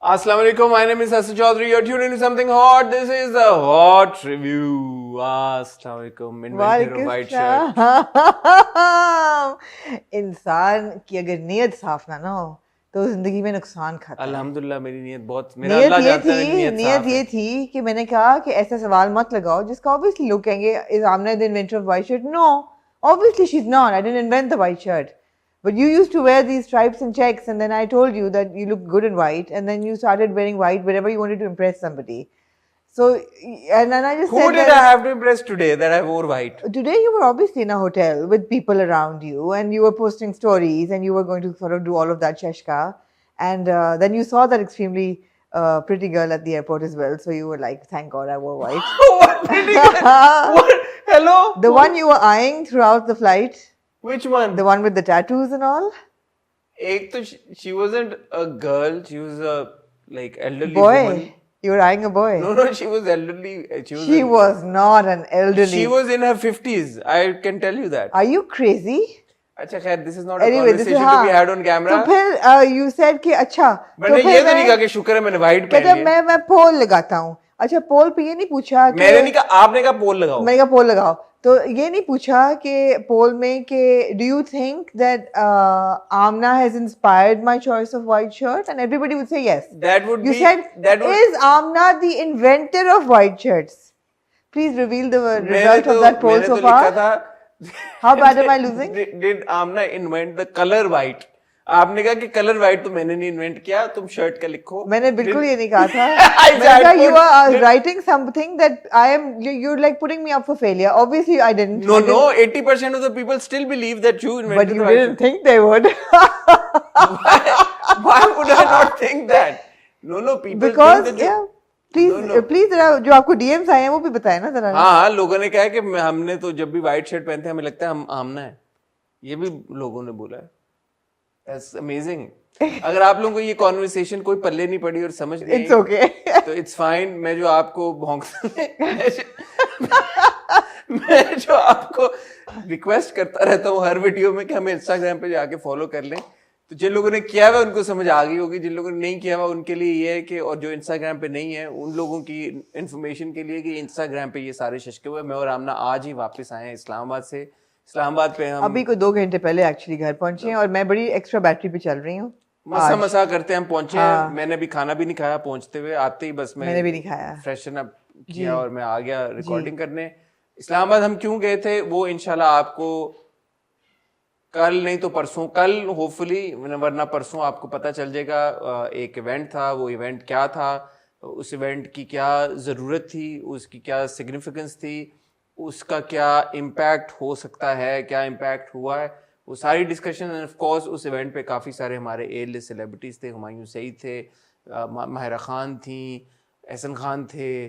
Assalamu alaikum, my name is Hassan Chaudhary. You're tuned into something hot. This is the hot review. Assalamu alaikum, inventor of white shirt. इंसान की अगर नीयत साफ ना हो तो जिंदगी में नुकसान खाता है। अल्हम्दुलिल्लाह मेरी नीयत बहुत, मेरा अल्लाह जानता है मेरी नीयत ये थी कि मैंने कहा कि ऐसा सवाल मत लगाओ जिसका ऑब्वियसली लोग कहेंगे is Amna the inventor of white shirt. No, obviously she's not. I didn't invent the white shirt. But you used to wear these stripes and checks, and then I told you that you look good in white, and then you started wearing white wherever you wanted to impress somebody. So, and then I just Who said did I have to impress today that I wore white? Today you were obviously in a hotel with people around you, and you were posting stories, and you were going to sort of do all of that shashka, and then you saw that extremely pretty girl at the airport as well. So you were like, "Thank God I wore white." What pretty girl? What? Hello? The one you were eyeing throughout the flight. Which one? The one with the tattoos and all? एक तो she wasn't a girl. She was a like elderly boy. woman. You were eyeing a boy. No, she was elderly. She was not an elderly. She was in her 50s. I can tell you that. Are you crazy? अच्छा खैर, this is not a Anyway, conversation to be had on camera. तो फिर you said कि अच्छा मैंने ये तो नहीं कहा कि शुक्र है मैंने white पहन लिया। कहता मैं पोल लगाता हूँ। अच्छा, पोल पे ये नहीं पूछा कि मैंने नहीं कहा, आपने कहा पोल लगाओ। मैंने कहा पोल लगाओ, तो ये नहीं पूछा कि पोल में कि do you think that Amna has inspired my choice of white shirt? And everybody would say yes. That would you be, said, that would, is Amna the inventor of white shirts? Please reveal the result of that poll so far. How bad am I losing? Did Amna invent the color white? आपने कहा कि colour white तो मैंने नहीं invent किया, तुम shirt का लिखो। मैंने बिल्कुल ये नहीं कहा था। मैंने कहा you are writing something that you're like putting me up for failure. Obviously I didn't. No, 80% of the people still believe that you invented. But you didn't think they would. Why would I not think that? No, people because think that yeah. Please जरा जो आपको DMs आए हैं वो भी बताएं ना जरा। हाँ, लोगों ने कहा है कि हमने तो जब भी व्हाइट शर्ट पहनते हैं हमें लगता है हम आमना है। ये भी लोगों ने बोला है। That's amazing. अगर आप लोगों को ये कॉन्वर्सेशन कोई पल्ले नहीं पड़ी और समझ नहीं, It's okay. तो इट्स फाइन। मैं जो आपको मैं जो आपको रिक्वेस्ट करता रहता हूँ हर वीडियो में कि हमें इंस्टाग्राम पे जाके फॉलो कर लें, तो जिन लोगों ने किया हुआ उनको समझ आ गई होगी, जिन लोगों ने नहीं किया हुआ उनके लिए ये है कि, और जो इंस्टाग्राम पे नहीं है उन लोगों की इंफॉर्मेशन के लिए कि इंस्टाग्राम पे ये सारे शशके हुए। मैं और आमना आज ही वापस आए हैं इस्लामाबाद से। इस्लामाबाद पे हम अभी कोई 2 घंटे पहले एक्चुअली घर पहुंचे हैं और मैं बड़ी एक्स्ट्रा बैटरी पे चल रही हूँ। मसा करते हैं हम पहुंचे हैं। मैंने भी खाना भी नहीं खाया, पहुंचते हुए आते ही बस मैंने भी नहीं खाया, फ्रेशन अप किया और मैं आ गया रिकॉर्डिंग करने। इस्लामाबाद हम क्यों गए थे वो इंशाल्लाह आपको कल नहीं तो परसों, कल होपफुली वरना परसों आपको पता चल जाएगा। एक इवेंट था, वो इवेंट क्या था, उस इवेंट की क्या ज़रूरत थी, उसकी क्या सिग्निफिकेंस थी, उसका क्या इम्पैक्ट हो सकता है, क्या इम्पैक्ट हुआ है, वो सारी डिस्कशन। एंड ऑफ कोर्स उस इवेंट पे काफ़ी सारे हमारे ए लिस्ट सेलिब्रिटीज़ थे। हुमायूं सईद थे, माहिरा खान थी, एहसन खान थे,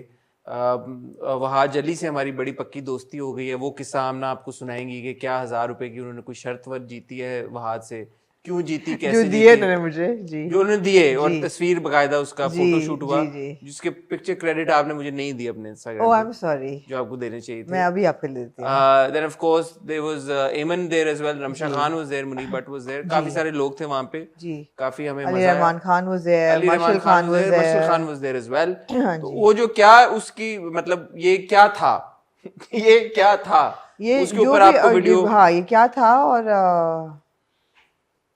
वहाज अली से हमारी बड़ी पक्की दोस्ती हो गई है। वो किस्सा आमना आपको सुनाएंगी कि क्या 1000 रुपए की उन्होंने कोई शर्त वर्त जीती है वहाज से, क्यों जीती, कैसे जो दिए उन्होंने मुझे जी, जो उन्होंने दिए, और तस्वीर बकायदा उसका फोटोशूट हुआ जिसके पिक्चर क्रेडिट आपने मुझे नहीं दी अपने Instagram. Oh I am sorry, जो आपको देने चाहिए थे। मैं अभी आपको दे देती हूं। Then of course there was Aiman there as well, Ramsha Khan was there, Muneeb Butt was there, काफी सारे लोग थे वहां पे जी। काफी हमें मजा आया। Rahman Khan was there, Marshal Khan was there as well. तो वो जो क्या उसकी मतलब ये क्या था ये क्या था, उसके ऊपर आपको वीडियो, हाँ ये क्या था, और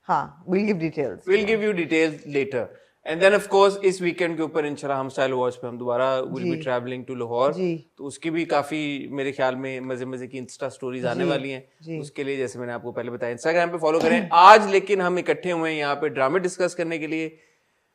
हाँ, we'll give details. We'll give you details later. And then of course इस वीकेंड के ऊपर इंशाल्लाह हम स्टाइल अवार्ड्स पे हम दोबारा will be traveling to Lahore. तो उसकी भी काफी मेरे ख्याल में मजे की इंस्टा स्टोरीज आने वाली हैं। उसके लिए जैसे मैंने आपको पहले बताया इंस्टाग्राम पे फॉलो करें। आज लेकिन हम इकट्ठे हुए हैं यहाँ पे ड्रामे डिस्कस करने के लिए।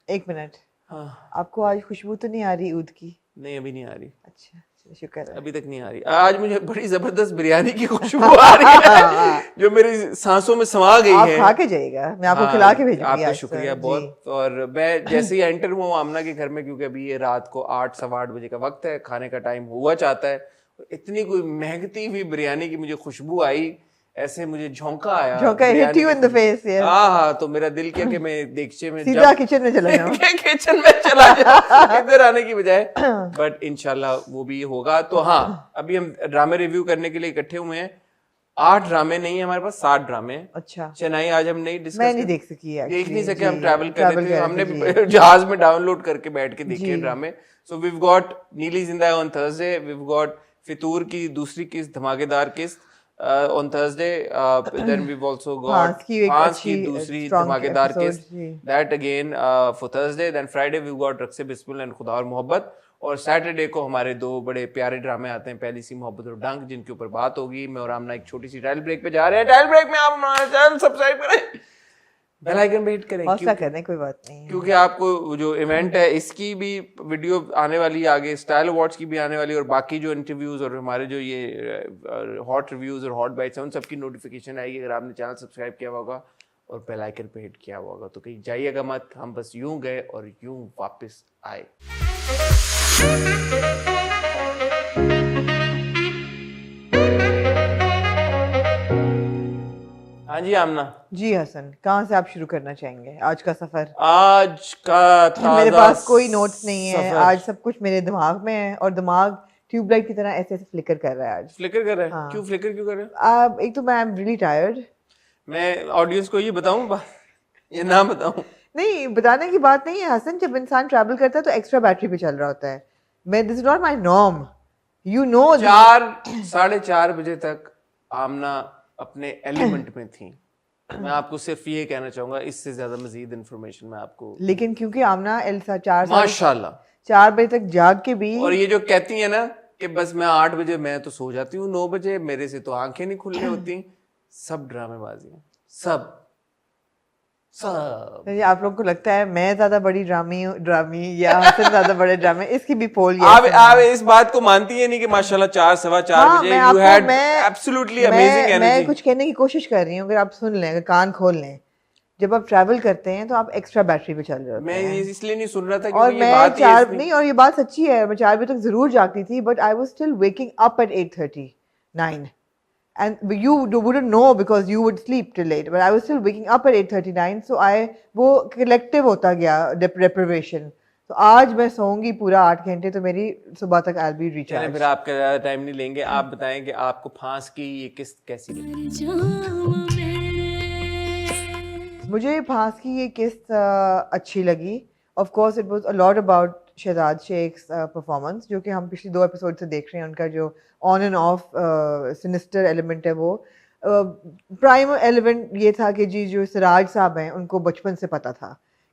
1 मिनट, हाँ आपको आज खुशबू तो नहीं आ रही ऊद की? नहीं अभी नहीं आ रही। अच्छा शुक्र है, अभी तक नहीं आ रही। आज मुझे बड़ी जबरदस्त बिरयानी की खुशबू आ रही है जो मेरी सांसों में समा गई है। आप खा के जाइएगा, मैं आपको खिला के भेजूंगी। आपका शुक्रिया बहुत। और मैं जैसे ही एंटर हुआ आमना के घर में, क्योंकि अभी ये रात को 8 सवा 8 बजे का वक्त है, खाने का टाइम हुआ चाहता है, इतनी कोई महकती हुई बिरयानी की मुझे खुशबू आई, ऐसे मुझे झोंका आया, झोंका hit you in the face. हाँ, तो मेरा दिल किया कि मैं देगचे में सीधा किचन में चला जाऊं किचन में चला जाऊं इधर आने की बजाय, बट इंशाल्लाह वो भी होगा। तो हाँ, अभी हम ड्रामे रिव्यू करने के लिए इकट्ठे हुए हैं। 8 ड्रामे नहीं है हमारे पास, 7 ड्रामे हैं। अच्छा, चेन्नई आज हम नहीं डिस्कस मैं नहीं देख सकी है, देख नहीं सके, जी, हम ट्रैवल कर रहे थे, कर हमने रहे थे, जहाज में डाउनलोड करके बैठ के देखे जी। ड्रामे। सो वीव गॉट नीली जिंदा ऑन थर्सडे, वीव गॉट फितूर की दूसरी किस्त, धमाकेदार किस्त on Thursday, then we've also got फांस की दूसरी धमाकेदार किस्त, that again for Thursday. Then Friday we've got Raqse Bismil and Khuda Aur मोहब्बत, और सैटरडे को हमारे 2 बड़े प्यारे ड्रामे आते हैं, पहली सी मोहब्बत और डंक, जिनके ऊपर बात होगी। मैं और आमना एक छोटी सी टाइल ब्रेक पे जा रहे हैं। टाइल ब्रेक में आप हमारा चैनल सब्सक्राइब करें, बेल आइकन पे हिट करें, हौसला करने कोई बात नहीं, क्योंकि आपको जो इवेंट है इसकी भी वीडियो आने वाली है आगे, स्टाइल अवार्ड्स की भी आने वाली है, और बाकी जो इंटरव्यूज और हमारे जो ये हॉट रिव्यूज और हॉट बाइट्स हैं उन सबकी नोटिफिकेशन आएगी अगर आपने चैनल सब्सक्राइब किया हुआ होगा और बेल आइकन पे हिट किया हुआ होगा। तो कहीं जाइएगा मत, हम बस यूं गए और यूं वापस आए। हाँ जी आमना जी। हसन, कहाँ से आप शुरू करना चाहेंगे आज का सफर? आज का मेरे पास कोई नोट्स नहीं है, सफर। आज सब कुछ मेरे दिमाग में है और दिमाग ट्यूबलाइट की तरह ऐसे ऐसे फ्लिकर कर रहा है आज। फ्लिकर कर रहा है? हाँ। क्यों फ्लिकर क्यों कर रहा है? एक तो मैं आई एम रियली टायर्ड। मैं ऑडियंस को ये बताऊं ये ना बताऊं? नहीं, बताने की बात नहीं है हसन, जब इंसान ट्रैवल करता है तो एक्स्ट्रा बैटरी पे चल रहा होता है। मैं this is not my norm, you know. 4-4:30 बजे तक आमना अपने एलिमेंट में थी। मैं आपको सिर्फ ये कहना चाहूंगा, इससे ज्यादा मजीद इंफॉर्मेशन मैं आपको, लेकिन क्योंकि आमना एल्सा 4 बजे तक जाग के भी, और ये जो कहती है ना कि बस मैं 8 बजे मैं तो सो जाती हूँ, 9 बजे मेरे से तो आंखें नहीं खुलने होती, सब ड्रामेबाजी है, सब। आप लोग को लगता है मैं ज्यादा बड़ी ड्रामी या हसन ज्यादा बड़े ड्रामे? इसकी भी पोल आप इस बात को मानती है नहीं कि माशाल्लाह 4-4:15 बजे you had absolutely amazing energy। मैं कुछ कहने की कोशिश कर रही हूँ, अगर आप सुन लें, अगर कान खोल लें, जब आप ट्रैवल करते हैं तो आप एक्स्ट्रा बैटरी पे चल रहे होते हैं। मैं इसलिए नहीं सुन रहा था और क्योंकि मैं ये बात चार नहीं, और ये बात सच्ची है, मैं 4 बजे तक जरूर जागती थी, but I was still waking up at 8:39 and you wouldn't know because you would sleep till late, but I was still waking up at 8:39, so वो collective होता गया deprivation। तो आज मैं सोऊंगी पूरा 8 घंटे, तो मेरी सुबह तक I'll be recharged। फिर आपका ज्यादा टाइम नहीं लेंगे, आप बताएं कि आपको फांस की ये किस्त कैसी लगी? मुझे फांस की ये किस्त अच्छी लगी। Of course it was a lot about Shahzad Sheikh's performance, जो कि हम पिछली 2 एपिसोड से देख रहे हैं। उनका जो on end of sinister element है, वो प्राइम एलिमेंट ये था कि जी जो सिराज साहब हैं उनको बचपन से पता था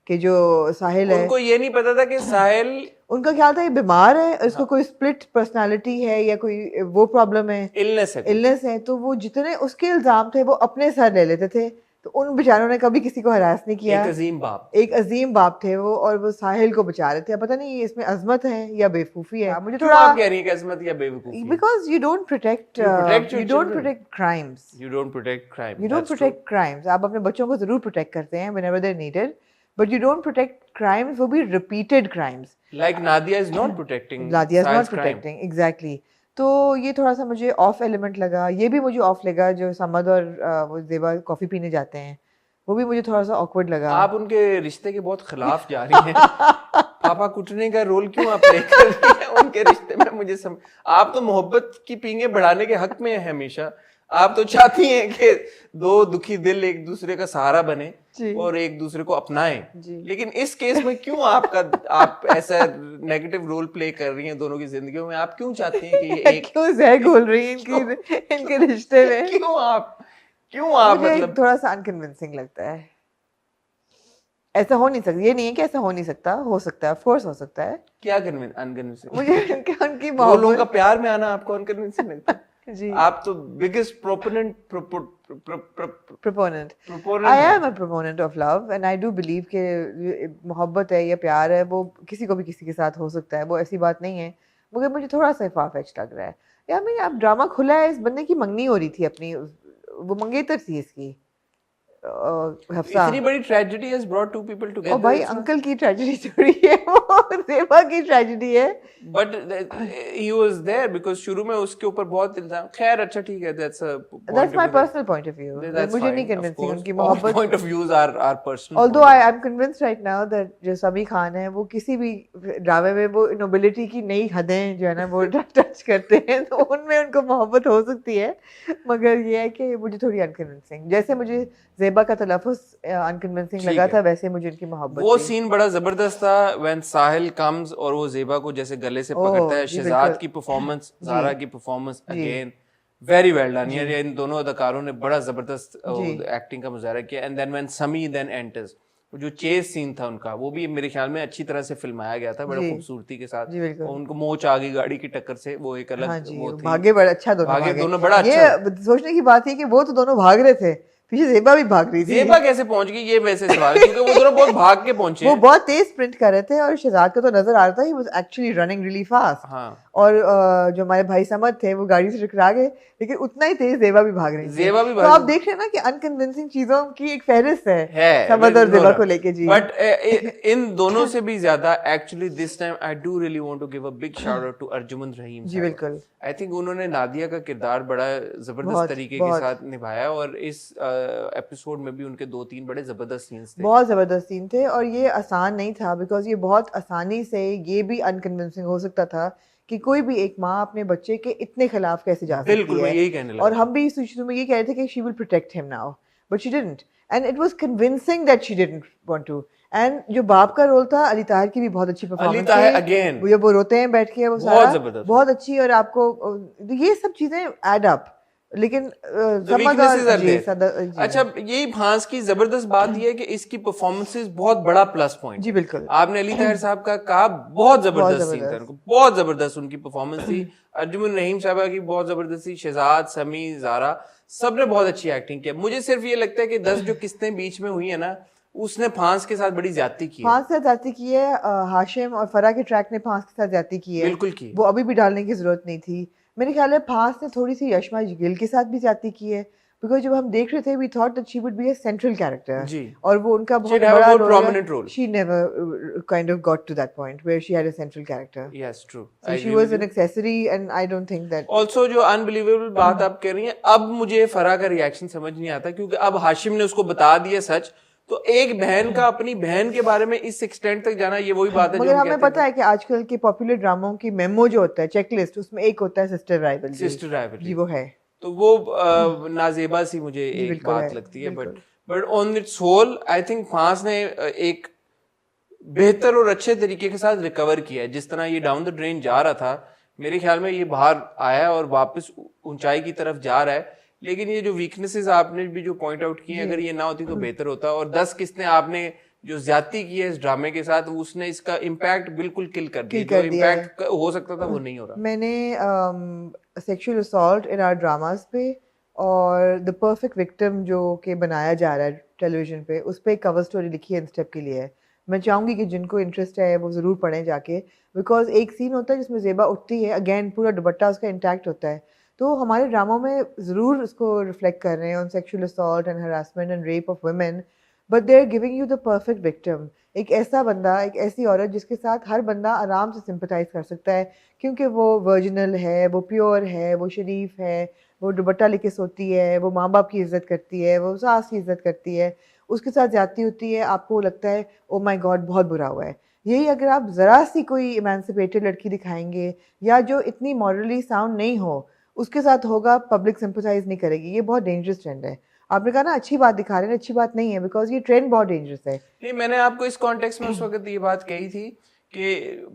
कि जो साहिल है, उनको ये नहीं पता था कि साहिल, उनका ख्याल था ये बीमार है, उसको कोई स्प्लिट पर्सनालिटी है या कोई वो प्रॉब्लम है, इलनेस है। तो वो जितने उसके इल्जाम थे वो अपने सर ले लेते थे। तो उन बेचारों ने कभी किसी को हरास नहीं किया। एक अजीम बाप थे वो, और वो साहिल को बचा रहे थे। पता नहीं इसमें अज़मत है या बेवकूफ़ी है। मुझे थोड़ा आप कह रही हैं कि अज़मत या बेवकूफ़ी? Because you don't protect crimes। You don't protect crimes। आप अपने बच्चों को जरूर प्रोटेक्ट करते हैं whenever they're needed, but you don't protect crimes, वो भी repeated crimes। Like Nadia is not protecting। exactly। तो ये थोड़ा सा मुझे ऑफ एलिमेंट लगा। ये भी मुझे ऑफ लगा जो समद और वो ज़ेबा कॉफ़ी पीने जाते हैं, वो भी मुझे थोड़ा सा ऑकवर्ड लगा। आप उनके रिश्ते के बहुत खिलाफ जा रही हैं। पापा कुटने का रोल क्यों आप प्ले कर रही हैं उनके रिश्ते में? मुझे आप तो मोहब्बत की पींगे बढ़ाने के हक में है हमेशा। आप तो चाहती हैं कि 2 दुखी दिल एक दूसरे का सहारा बने और एक दूसरे को अपनाएं, लेकिन इस केस में क्यों आप ऐसा नेगेटिव रोल प्ले कर रही हैं दोनों की जिंदगियों में? आप क्यों चाहती हैं कि ये एक क्यों जहर घोल रही हैं इनके रिश्ते में? क्यों आप मतलब थोड़ा सा अनकन्विंसिंग लगता है। ऐसा हो नहीं सकता, ये नहीं है कि ऐसा हो नहीं सकता, हो सकता है, ऑफ कोर्स हो सकता है। क्या अनकन्विंसिंग? मुझे उनकी मोहब्बत, लोगों का प्यार में आना आपको अनकन्विंसिंग लगता है? जी। आप तो biggest proponent I am a proponent of love and I do believe कि मोहब्बत है या प्यार है वो किसी को भी किसी के साथ हो सकता है, वो ऐसी बात नहीं है। मगर मुझे थोड़ा सा फार-फेच्ड लग रहा है यार। मैं अब ड्रामा खुला है, इस बंदे की मंगनी हो रही थी अपनी, वो मंगेतर थी इसकी, हफ्सा। इतनी बड़ी tragedy has brought two people together. और भाई अंकल की ट्रेजेडी थोड़ी है वो, ज़ेबा की ट्रेजेडी है। But he was there because शुरू में उसके ऊपर बहुत इल्जाम, खैर अच्छा ठीक है, that's my personal point of view. मुझे नहीं convincing उनकी मोहब्बत। All point of views are personal. Although I am convinced right now that जो समी खान है वो किसी भी ड्रामे में वो नोबिलिटी की नई हदें जो है ना वो टच करते हैं, तो उनमें उनको मोहब्बत हो सकती है, मगर ये है कि मुझे थोड़ी अनकन्विंसिंग, जैसे मुझे ज़ेबा का तलफ़ुज़ अनकन्विंसिंग लगा था वैसे मुझे उनकी मोहब्बत। वो सीन बड़ा जबरदस्त था when साहिल comes और वो ज़ेबा को जैसे गले से पकड़ता है। शहजाद की परफॉर्मेंस, ज़ारा की performance again very well done. ये इन दोनों अदाकारों ने बड़ा जबरदस्त एक्टिंग का मुजाहरा किया। एंड देन व्हेन समी देन एंटर्स, जो चेस सीन था उनका, वो भी मेरे ख्याल में अच्छी तरह से फिल्माया गया था, बड़ा खूबसूरती के साथ। उनको मोच आ गई गाड़ी की टक्कर से, वो एक अलग वो थी। भागे बड़ा अच्छा, दोनों बड़ा अच्छा। ये सोचने की बात है कि वो तो दोनों भाग रहे थे, पीछे ज़ेबा भी भाग रही थी। ज़ेबा कैसे पहुंच गई ये वैसे सवाल, क्योंकि वो दोनों बहुत भाग के पहुंचे। वो बहुत तेज स्प्रिंट कर रहे थे और शहजाद को तो नजर आ रहा था, he was actually running really fast। हाँ। और जो हमारे भाई समद थे वो गाड़ी से टकरा गए, लेकिन उतना ही तेज ज़ेबा भी भाग रही थी। ज़ेबा भी तो आप देख रहे हैं ना कि अनकन्विंसिंग चीजों की एक फहरिस्त है समद और ज़ेबा को लेके जी। बट इन दोनों से भी ज्यादा actually this time I do really want to give a big shout out to Arjumand Rahim ji बिल्कुल। आई थिंक उन्होंने नादिया का किरदार बड़ा जबरदस्त तरीके के साथ निभाया, और इस एपिसोड में भी उनके 2-3 बड़े जबरदस्त सीन्स थे। बहुत जबरदस्त सीन थे, और ये आसान नहीं था, बिकॉज ये बहुत आसानी से ये भी अनकन्विंसिंग हो सकता था कि कोई भी एक माँ अपने बच्चे के इतने खिलाफ कैसे जा सकती है। बिल्कुल, मैं यही कहने लगा। और हम भी शुरू में ये कह रहे थे कि she will protect him now, but she didn't, and it was convincing that she didn't want to. And जो बाप का रोल था, अली ताहिर की भी बहुत अच्छी परफॉर्मेंस है अगेन, वो रोते हैं बैठ के, वो सारा बहुत अच्छी, और आपको ये सब चीजें ऐड अप। लेकिन अच्छा, यही भांस की जबरदस्त बात यह है कि इसकी परफॉर्मेंसेस बहुत बड़ा प्लस पॉइंट। जी बिल्कुल, आपने अली ताहिर साहब का कहा, बहुत जबरदस्त सीन था, बहुत जबरदस्त उनकी परफॉर्मेंस थी। अर्जुमंद रहीम साहबा की बहुत जबरदस्त थी, शहजाद, समी, ज़ारा, सबने बहुत अच्छी एक्टिंग किया। मुझे सिर्फ ये लगता है कि 10 जो किस्तें बीच में हुई है ना, उसने फांस के साथ बड़ी ज्यादती की है। फांस के साथ ज्यादती की है, हाशिम और फरा के ट्रैक ने फांस के साथ ज्यादती की है, बिल्कुल की, वो अभी भी डालने की जरूरत नहीं थी। मेरे ख्याल है फांस ने थोड़ी सी यशमा गिल के साथ भी ज्यादती की है, बिकॉज जब हम देख रहे थे we thought that she would be a central character जी, और वो उनका बहुत बड़ा prominent role. She never kind of got to that point where she had a central character. Yes, true. So she was an accessory, and I don't think that. Also, जो unbelievable बात आप कह रही हैं, अब मुझे फरा का रिएक्शन समझ नहीं आता, क्योंकि अब हाशिम ने उसको बता दिया सच, तो एक बहन का अपनी बहन के बारे में इस एक्सटेंट तक जाना, ये वही बात है। मगर हमें पता है कि आजकल के पॉपुलर ड्रामों की मेमो जो होता है, चेकलिस्ट, उसमें एक होता है सिस्टर राइवलरी जी, वो है, तो वो नाजेबा सी मुझे एक बात लगती है। But on its whole I think फांस ने एक बेहतर और अच्छे तरीके के साथ रिकवर किया है। जिस तरह ये डाउन द ड्रेन जा रहा था, मेरे ख्याल में ये बाहर आया और वापस ऊंचाई की तरफ जा रहा है। लेकिन ये जो वीकनेसेस आपने भी जो पॉइंट आउट किए, अगर ये ना होती तो बेहतर होता। और 10 किस्तें आपने जो ज्यादती की है इस ड्रामे के साथ, उसने इसका इम्पैक्ट बिल्कुल किल कर दिया। जो इम्पैक्ट हो सकता था वो नहीं हो रहा। मैंने sexual assault in our dramas पे और द परफेक्ट विक्टिम जो कि बनाया जा रहा है टेलीविजन पे, उस पर एक कवर स्टोरी लिखी है इन स्टेप के लिए। मैं चाहूँगी कि जिनको इंटरेस्ट है वो ज़रूर पढ़ें जाके, बिकॉज एक सीन होता है जिसमें ज़ेबा उठती है, अगेन पूरा दुपट्टा उसका इंटैक्ट होता है। तो हमारे ड्रामों में ज़रूर उसको रिफ्लेक्ट कर रहे हैं on sexual assault and harassment and rape of women, but they are giving you the perfect victim. एक ऐसा बंदा, एक ऐसी औरत जिसके साथ हर बंदा आराम से सिंपथाइज कर सकता है, क्योंकि वो वर्जिनल है, वो प्योर है, वो शरीफ है, वो दुपट्टा लेके सोती है, वो माँ बाप की इज्जत करती है, वो सास की इज्जत करती है, उसके साथ ज्यादती होती है, आपको लगता है ओ माय गॉड बहुत बुरा हुआ है। यही अगर आप ज़रा सी कोई इमेंसिपेटेड लड़की दिखाएंगे या जो इतनी मॉरली साउंड नहीं हो, उसके साथ होगा, पब्लिक सिंपथाइज नहीं करेगी। ये बहुत डेंजरस ट्रेंड है। आपने कहा ना अच्छी बात दिखा रहे हैं, अच्छी बात नहीं है, बिकॉज ये ट्रेंड बहुत डेंजरस है। नहीं, मैंने आपको इस कॉन्टेक्स्ट में उस वक्त ये बात कही थी कि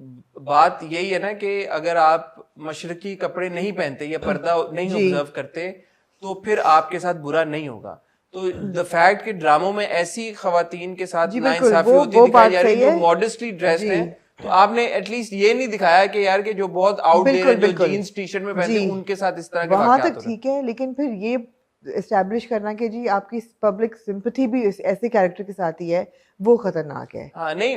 बात यही है ना कि अगर आप मशरकी कपड़े नहीं पहनते या पर्दा नहीं ऑब्जर्व करते तो फिर आपके साथ बुरा नहीं होगा। तो द फैक्ट कि ड्रामों में ऐसी खवातीन के साथ नाइंसाफी होती दिखाई जा रही है जो मॉडेस्टली ड्रेस्ड है, तो आपने एटलीस्ट ये नहीं दिखाया कि यार के जो बहुत आउटडेटेड है, जो जीन्स टी शर्ट में पहनते हैं उनके साथ इस तरह के वहां तक ठीक है, लेकिन फिर ये एस्टैब्लिश करना कि जी आपकी पब्लिक सिंपैथी भी ऐसे कैरेक्टर के साथ ही है, वो खतरनाक है। हाँ नहीं,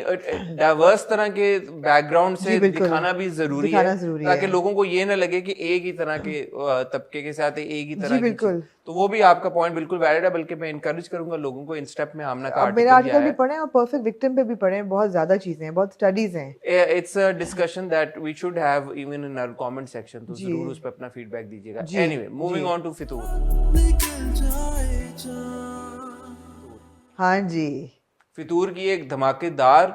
डाइवर्स तरह के बैकग्राउंड से दिखाना भी जरूरी है ताकि लोगों को ये ना लगे कि एक ही तरह के तबके के साथ एक ही तरह की, तो वो भी आपका पॉइंट बिल्कुल वैलिड है। बल्कि मैं इनकरेज करूंगा लोगों को इन स्टेप में आमना का मेरा आर्टिकल भी पढ़े और परफेक्ट विक्टिम पे भी पढ़े, बहुत ज्यादा चीजें हैं, बहुत स्टडीज हैं। It's a discussion that we should have even in our comment section, तो जरूर उस पे अपना फीडबैक दीजिएगा। एनीवे, मूविंग ऑन टू फितूर। हाँ जी, फितूर की एक धमाकेदार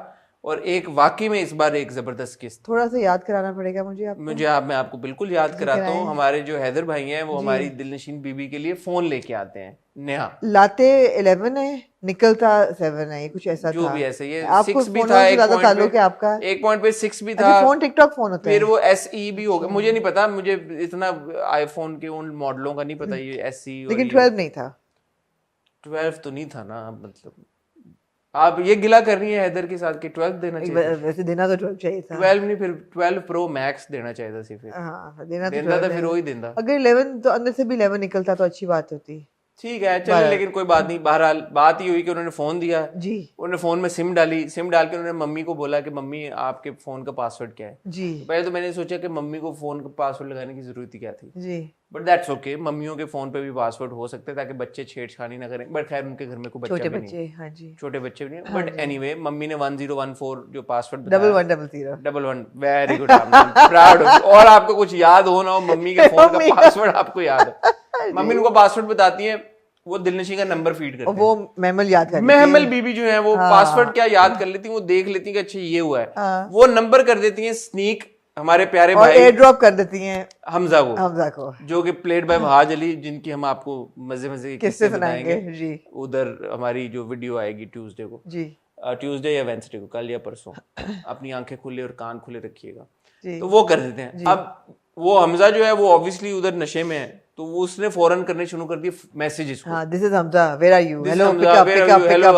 और एक वाकई में इस बार एक जबरदस्त किस्त। थोड़ा सा याद कराना पड़ेगा मुझे मैं आपको बिल्कुल याद कराता हूँ। हमारे जो हैदर भाई हैं वो हमारी दिलनशीन बीबी के लिए फोन लेके आते हैं। नेहा लाते 11 है, निकलता 7 है, कुछ ऐसा जो था। भी ऐसे ये आपको 6 भी था, एक पॉइंट पे 6 भी था। फोन टिकटॉक फोन होता है, फिर वो SE भी होगा, मुझे नहीं पता, मुझे इतना आईफोन के उन मॉडलों का नहीं पता ये SE। लेकिन 12 नहीं था। 12 तो नहीं था ना, मतलब आप ये गिला कर रही हैं हैदर के साथ कि 12 देना चाहिए। वैसे देना तो 12 चाहिए था। 12 नहीं, फिर 12 Pro Max देना चाहिए था सिर्फ। हाँ, देना था फिर वही देना। अगर 11 तो अंदर से भी 11 निकलता तो अच्छी बात होती। ठीक है चलो, लेकिन कोई बात नहीं। बहरहाल बात ही हुई कि उन्होंने फोन दिया जी, उन्होंने फोन में सिम डाली, सिम डाल के उन्होंने मम्मी को बोला कि मम्मी आपके फोन का पासवर्ड क्या है जी। पहले तो मैंने सोचा कि मम्मी को फोन का पासवर्ड लगाने की जरूरत ही क्या थी जी, बट दैट्स ओके। मम्मियों के फोन पे भी पासवर्ड हो सकते हैं ताकि बच्चे छेड़छाड़ी ना करें, बट खैर उनके घर में कोई बच्चा भी नहीं, हाँ जी, छोटे बच्चे भी नहीं। बट एनीवे, मम्मी ने 1014 जो पासवर्ड 1100 वेरी गुड, प्राउड। और आपको कुछ याद हो ना हो, मम्मी के फोन का पासवर्ड आपको याद हो, मम्मी उनको पासवर्ड बताती है, वो दिलनशी का नंबर फीड करते हैं, वो महमल याद करती है। महमल बीबी जो है वो पासवर्ड क्या याद कर लेती है, वो देख लेती है कि अच्छा ये हुआ है, वो नंबर कर देती है स्नीक हमारे प्यारे भाई, एयर ड्रॉप कर देती हैं हमजा को जो कि प्लेड बाय बहाज अली, जिनकी हम आपको मजे मजे के किस्से बताएंगे जी। उधर हमारी जो वीडियो आएगी ट्यूसडे को जी, ट्यूसडे या वेडनेसडे को, कल या परसों, अपनी आंखें खुले और कान खुले रखिएगा, तो वो कर देते हैं। अब वो हमजा जो है वो ऑब्वियसली उधर नशे में है, तो वो उसने फौरन करने शुरू कर दिए मैसेजेस को, this is Hamza, where are you, hello hello,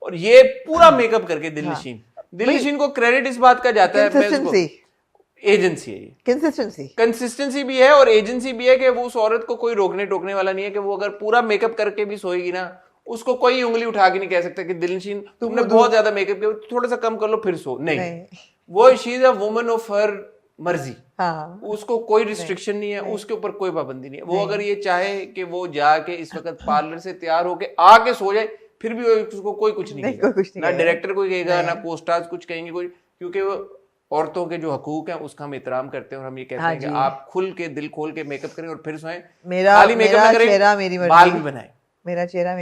और ये पूरा मेकअप करके दिलनशीन को क्रेडिट इस बात का जाता है, एजेंसी है, कंसिस्टेंसी भी है और एजेंसी भी है कि वो उस औरत को कोई रोकने टोकने वाला नहीं है कि वो अगर पूरा मेकअप करके भी सोएगी ना, उसको कोई उंगली उठा के नहीं कह सकता कि दिलनशीन तुमने बहुत ज्यादा मेकअप किया, थोड़ा सा कम कर लो फिर सो, नहीं। वो she is a woman of her मर्जी, उसको कोई रिस्ट्रिक्शन नहीं है, उसके ऊपर कोई पाबंदी नहीं है। वो अगर ये चाहे कि वो जाके इस वक्त पार्लर से तैयार होके आके सो जाए, फिर भी उसको कोई कुछ नहीं कहेगा, ना डायरेक्टर कोई कहेगा, ना कोस्टार्स कुछ कहेंगे कोई, क्योंकि वो औरतों के जो हकूक हैं उसका हम एहतराम करते हैं और हम ये कहते हैं कि आप खुल के दिल खोल के मेकअप करें और फिर सोएं, खाली मेकअप ना करें, बाल भी बनाएं, मेरा चेहरा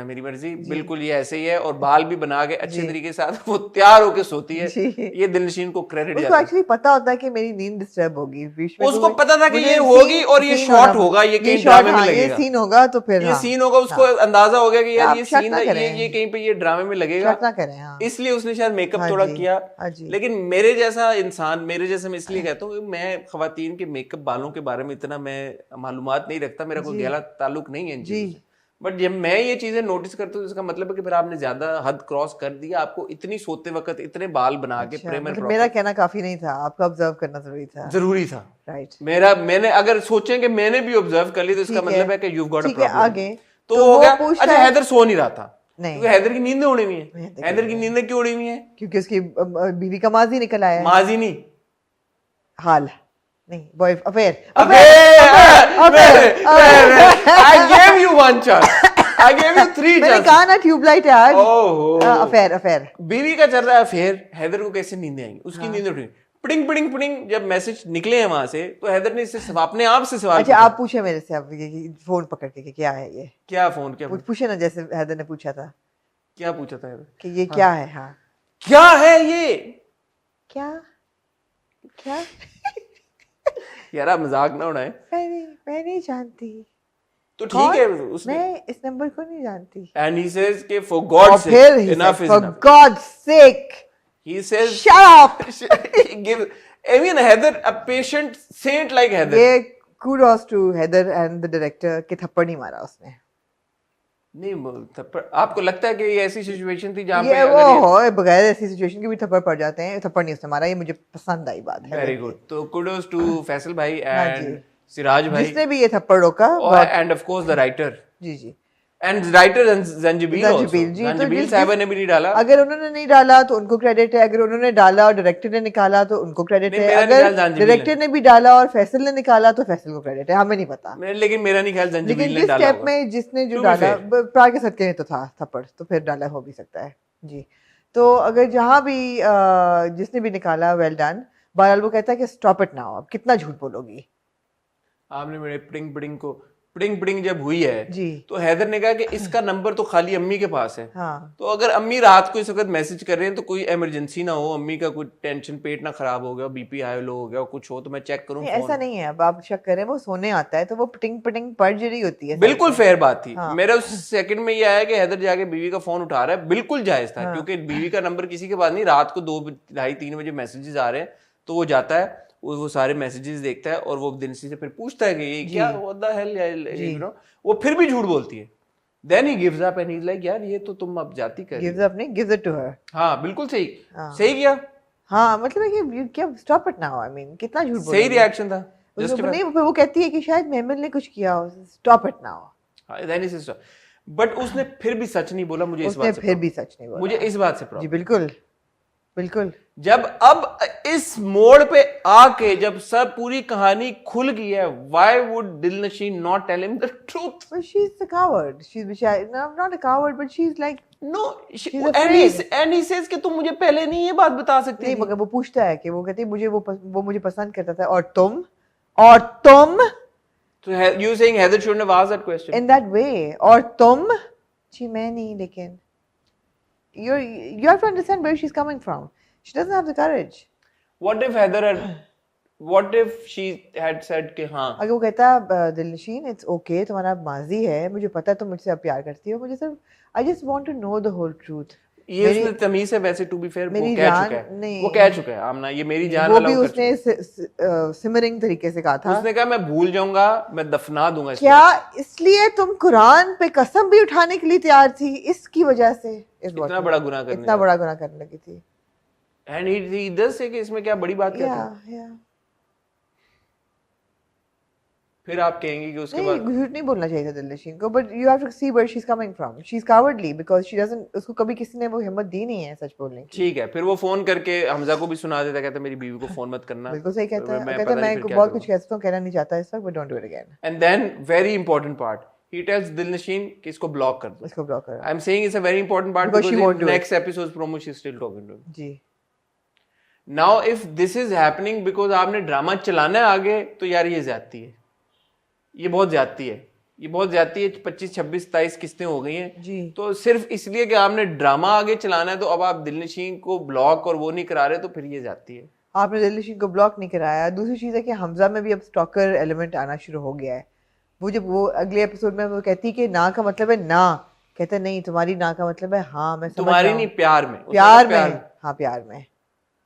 मेरी मर्जी, बिल्कुल ये ऐसे ही है। और बाल भी बना के अच्छे तरीके से वो तैयार होके सोती है, ये दिलनशीन को क्रेडिट जाता है। उसको एक्चुअली पता होता है कि मेरी नींद डिस्टर्ब होगी, उसको पता था कि ये होगी और ये शॉट होगा, ये कहीं ड्रामे में लगेगा, ये सीन होगा, तो फिर ये सीन होगा, उसको अंदाजा हो गया कि यार ये सीन ये कहीं पे ये ड्रामे में लगेगा, इसलिए उसने शायद मेकअप थोड़ा किया। लेकिन मेरे जैसा इंसान, मेरे जैसा मैं इसलिए कहता हूँ, मैं खवातीन के मेकअप बालों के बारे में इतना मैं मालूमात नहीं रखता, मेरा कोई गहरा ताल्लुक नहीं है जी, बट जब मैं ये चीजें नोटिस करता हूँ इसका मतलब है कि फिर आपने ज्यादा हद क्रॉस कर दी, आपको इतनी सोते वक्त इतने बाल बना के मतलब मेरा कहना काफी नहीं था, आपका ऑब्जर्व करना जरूरी था राइट। मैंने अगर सोचें कि मैंने भी ऑब्जर्व कर ली तो इसका मतलब है कि यू गॉट अ प्रॉब्लम। आगे तो हो गया। अच्छा, हैदर सो नहीं रहा था, क्योंकि हैदर की नींदें उड़ी हुई है। हैदर की नींदें क्यों उड़ी हुई है? क्योंकि उसकी बीवी का माजी निकल आया है। माजी नहीं, हाल नहीं, boy affair. I gave you one chance. I gave you 3 chances. मैंने कहा ना ट्यूबलाइट है आज। अफेयर बीवी का चल रहा है अफेयर, हैदर को कैसे नींदें आएंगी? उसकी नींद उठी, पिडिंग पिडिंग पिडिंग। जब मैसेज निकले हैं वहां से तो हैदर ने इससे अपने आप से सवाल। अच्छा, आप पूछे मेरे से, आप फोन पकड़ के क्या है ये? क्या फोन? क्या पूछे ना, जैसे हैदर ने पूछा था। क्या पूछा था हैदर? कि ये क्या है? हाँ, क्या है ये? क्या यार आप मजाक ना उड़ाएं। मैं नहीं जानती। तो ठीक है, उसने मैं इस नंबर को नहीं जानती। And he says कि for God's sake, enough is enough. For God's sake. He says, shut up. He gives, I mean, Heather, a patient saint like Heather. ये kudos to Heather and the director कि थप्पड़ नहीं मारा उसने। नहीं, थप्पड़ आपको लगता है कि ये ऐसी सिचुएशन थी जहाँ पे वो बगैर ऐसी सिचुएशन के भी थप्पड़ पड़ जाते हैं? थप्पड़ नहीं उसने मारा, ये मुझे पसंद आई बात है। Very good. तो कुडोस टू फैसल भाई एंड सिराज भाई, जिसने भी ये थप्पड़ रोका, and of course the writer. जी एंड राइटर जंजीबील जी, तो जंजीबील साहिबा ने भी नहीं डाला। अगर उन्होंने नहीं डाला तो उनको क्रेडिट है, अगर उन्होंने डाला और डायरेक्टर ने निकाला तो उनको क्रेडिट है, अगर डायरेक्टर ने भी डाला और फैसल ने निकाला तो फैसल को क्रेडिट है, हमें नहीं पता। लेकिन मेरा नहीं ख्याल जंजीबील ने डाला। लेकिन जिस स्टेप में जिसने जो डाला, प्रार के सदके में तो था थप्पड़, तो फिर डाला हो भी सकता है जी। तो अगर जहाँ भी जिसने भी निकाला वेल डन। बहरहाल वो कहता है कि स्टॉप इट नाउ, अब कितना झूठ बोलोगी। आपने मेरे पिडिंग पिडिंग जब हुई है जी, तो हैदर ने कहा कि इसका नंबर तो खाली अम्मी के पास है। हाँ। तो अगर अम्मी रात को इस वक्त मैसेज कर रहे हैं तो कोई इमरजेंसी ना हो, अम्मी का कोई टेंशन, पेट ना खराब हो गया, बीपी हाई लो हो गया, कुछ हो तो मैं चेक करूं। ऐसा नहीं है, अब आप शक करें, वो सोने आता है तो वो पिटिंग पिटिंग परजरी होती है। बिल्कुल फेयर बात थी। मेरा उस सेकंड में ये आया कि हैदर जाके बीवी का फोन उठा रहा है, बिल्कुल जायज था, क्योंकि बीवी का नंबर किसी के पास नहीं। रात को 2, 2:30, 3 बजे मैसेजेस आ रहे हैं तो वो जाता है, वो सारे मैसेजेस देखता है और वो दिनसी से फिर पूछता है कि ये क्या what the hell, you know. वो फिर भी झूठ बोलती है। Then he gives up and he is like यार ये तो तुम अब जाती कर रही हो। गिव्स अप नहीं, गिव्स इट टू हर। हाँ बिल्कुल सही, सही किया। हाँ मतलब है कि क्या stop it now, I mean कितना झूठ बोल। सही रिएक्शन था। नहीं, वो कहती है कि शायद मेमन ने कुछ किया हो, stop it now. Then he says, but उसने फिर भी सच नहीं बोला। मुझे इस बात से, फिर भी सच नहीं बोला, मुझे इस बात से प्रॉब्लम। जी बिल्कुल बिल्कुल। जब अब इस मोड़ पे आके जब सब पूरी कहानी खुल गई है, why would Dilnashin not tell him the truth? But she's a coward. Not a coward, but she's like no. And he says कि तुम मुझे पहले नहीं ये बात बता सकती। नहीं, मगर वो पूछता है कि वो कहती है मुझे वो मुझे पसंद करता था और तुम So you saying Heather shouldn't have asked that question in that way? और तुम जी मैं नहीं, लेकिन you have to understand where she's coming from. She doesn't have the courage. What if she had said कि हाँ, अगर वो कहता दिलनशीन इट्स ओके, तुम्हारा माजी है, मुझे पता है तुम मुझसे अब प्यार करती हो, मुझे सिर्फ I just want to know the whole truth. ये उसने तमीज से, वैसे टू बी फेयर वो कह चुका है आमना, ये मेरी जान वो भी उसने सिमरिंग तरीके से कहा था। उसने कहा मैं भूल जाऊंगा, मैं दफना दूंगा। क्या इसलिए तुम कुरान पे कसम भी उठाने के लिए तैयार थी? इसकी वजह से इतना बड़ा गुनाह करने लगी थी। And he does say कि इसमें क्या बड़ी बात कहते हैं। फिर आप कहेंगे कि उसके बाद झूठ नहीं बोलना चाहिए था दिलनशीन को, but you have to see where she is coming from. She is cowardly because she doesn't, उसको कभी किसी ने वो हिम्मत दी नहीं है सच बोलने की। ठीक है, फिर वो फोन करके हमजा को भी सुना देता, कहता मेरी बीवी को फोन मत करना। बिल्कुल सही कहता है, कहता मैं बहुत कुछ कहता हूं, कहना नहीं चाहता इस वक्त, but don't do it again. And then very important part, he tells Dilnashin कि इसको ब्लॉक कर दो। इसको ब्लॉक कर। I'm saying it's a very important part because in next episode's promo she's still talking to him. जी। Now if this is happening because आपने drama चलाना है आगे, तो यार ये ज्यादती है, ये बहुत ज्यादती है, ये बहुत ज्यादती है। 25, 26, 27 किस्तें हो गई हैं जी। तो सिर्फ इसलिए कि आपने ड्रामा आगे चलाना है, तो अब आप दिलनशीन को ब्लॉक और वो नहीं करा रहे, तो फिर ये ज्यादती है। आपने दिलनशीन को ब्लॉक नहीं कराया। दूसरी चीज है कि हमजा में भी अब स्टॉकर एलिमेंट आना शुरू हो गया है। वो जब वो अगले एपिसोड में वो कहती कि ना का मतलब है ना, कहते नहीं तुम्हारी ना का मतलब है हाँ। मैं तुम्हारी नहीं, प्यार में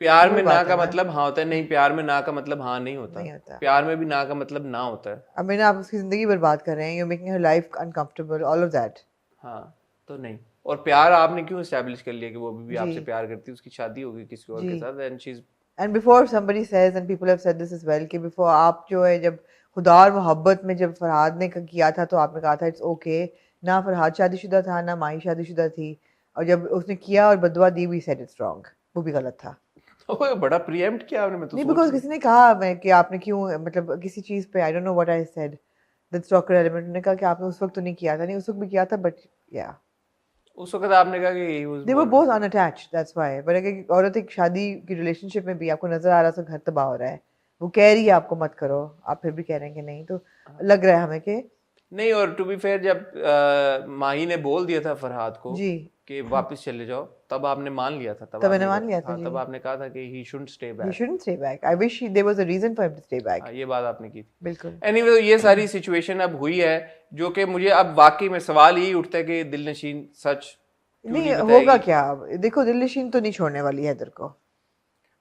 प्यार में ना का मतलब हाँ होता है, नहीं प्यार में ना का मतलब हाँ नहीं होता, प्यार में भी ना का मतलब ना होता है। अब मैंने आप उसकी जिंदगी बर्बाद कर रहे हैं, you making her life uncomfortable, all of that. हाँ तो नहीं, और प्यार आपने क्यों एस्टैब्लिश कर लिया कि वो अभी भी आपसे प्यार करती है, उसकी शादी हो गई किसी और के साथ, and she is and before somebody says and people have said this as well कि बिफोर आप जो है जब खुदा और मोहब्बत में जब फरहाद ने किया था तो आपने कहा था इट्स ओके, ना फरहाद शादीशुदा था ना माही शादीशुदा थी, और जब उसने किया और बदुआ दी वी सेड इट्स रॉन्ग, वो भी गलत था। ओए बड़ा प्रीएम्प्ट किया आपने। मैं तो नहीं, बिकॉज़ किसी ने कहा मैं कि आपने क्यों मतलब किसी चीज पे आई don't know what I said that stalker element ने कहा कि आपने उस वक्त तो नहीं किया था। नहीं, उस वक्त भी किया था, बट या उस वक्त आपने कहा कि they were both unattached, that's why। but अगर औरत एक शादी की रिलेशनशिप में भी आपको नजर आ रहा है घर तबाह हो रहा है, वो कह रही है आपको मत करो, आप फिर भी कह रहे हैं कि नहीं, तो लग रहा है हमें कि नहीं। और टू बी फेयर जब माही ने बोल दिया था फरहाद को जी कि वापस चले जाओ, तब आपने मान लिया था। तब मैंने मान लिया था जी। तब आपने कहा था कि he shouldn't stay back, he shouldn't stay back, I wish there was a reason for him to stay back। ये बात आपने की थी बिल्कुल। एनीवे ये सारी सिचुएशन अब हुई है, जो कि मुझे अब वाकई में सवाल यही उठता है कि दिलनशीन सच नहीं होगा क्या। देखो दिलनशीन तो नहीं छोड़ने वाली है हैदर को।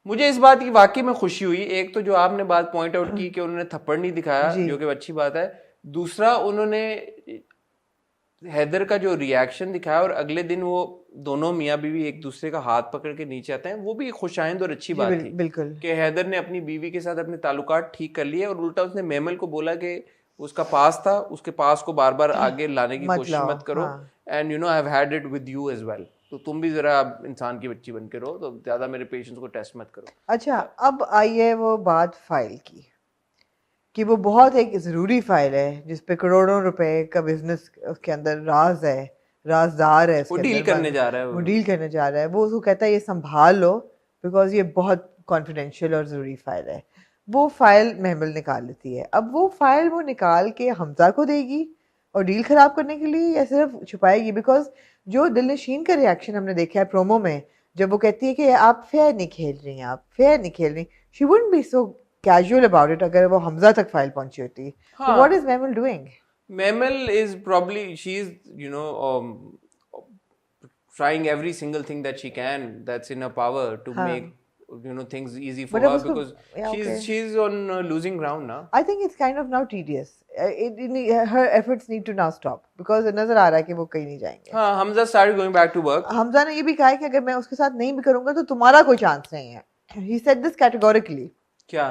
मुझे इस बात की वाकई में खुशी हुई, एक तो जो आपने बात पॉइंट आउट की कि उन्होंने थप्पड़ नहीं दिखाया, जो कि अच्छी बात है। दूसरा, उन्होंने हैदर का जो रिएक्शन दिखाया और अगले दिन वो दोनों मियाँ बीवी एक दूसरे का हाथ पकड़ के नीचे आते हैं, वो भी खुशाइंद और अच्छी बात थी। बिल्कुल कि हैदर ने अपनी बीवी के साथ अपने ताल्लुकात ठीक कर लिए, और उल्टा उसने मेमल को बोला कि उसका पास था, उसके पास को बार बार आगे लाने की कोशिश मत करो। हाँ। And you know I have had it with you as well, तो तुम भी जरा इंसान की बच्ची बन के रहो, तो ज्यादा मेरे पेशेंस को टेस्ट मत करो। अच्छा, अब आई है वो बात फाइल की, कि वो बहुत एक ज़रूरी फाइल है जिस पे करोड़ों रुपए का बिजनेस उसके अंदर राज है, राजदार है, वो डील करने जा रहा है, वो डील करने जा रहा है। वो उसको कहता है ये संभाल लो बिकॉज ये बहुत कॉन्फिडेंशियल और ज़रूरी फाइल है। वो फाइल महमल निकाल लेती है। अब वो फाइल वो निकाल के हमजा को देगी और डील ख़राब करने के लिए, या सिर्फ छुपाएगी? बिकॉज जो दिलनशीन का रिएक्शन हमने देखा है प्रोमो में, जब वो कहती है कि आप फेयर नहीं खेल रही हैं, आप फेयर नहीं खेल रही, she wouldn't be so casual about it अगर वो हमजा तक फाइल पहुंची होती। So what is Memel doing? Memel is probably, she's you know trying every single thing that she can that's in her power to make you know things easy for her, because she's on losing ground now. I think it's kind of now tedious. Her efforts need to now stop because नजर आ रहा है कि वो कहीं नहीं जाएंगे। हाँ, Hamza started going back to work. Hamza ने ये भी कहा है कि अगर मैं उसके साथ नहीं भी करूंगा तो तुम्हारा कोई चांस नहीं है। He said this categorically. क्या?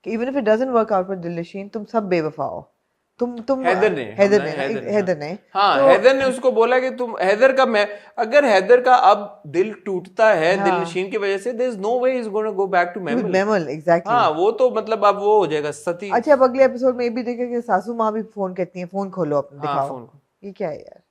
कि even if it doesn't work out with दिलनशीन, तुम सब बेवफा हो। तुम हैदर ने हाँ, तो, हैदर ने उसको बोला कि तुम हैदर का, मैं अगर हैदर का अब दिल टूटता है दिलनशीन की वजह से, there is no way he is gonna go back to Memal. Exactly हाँ, वो तो मतलब अब वो हो जाएगा सती। अच्छा, अब अगले एपिसोड में ये भी देखें कि सासू माँ भी फोन कहती हैं, फोन खोलो अपना, दिखाओ फोन को। ये क्या है यार?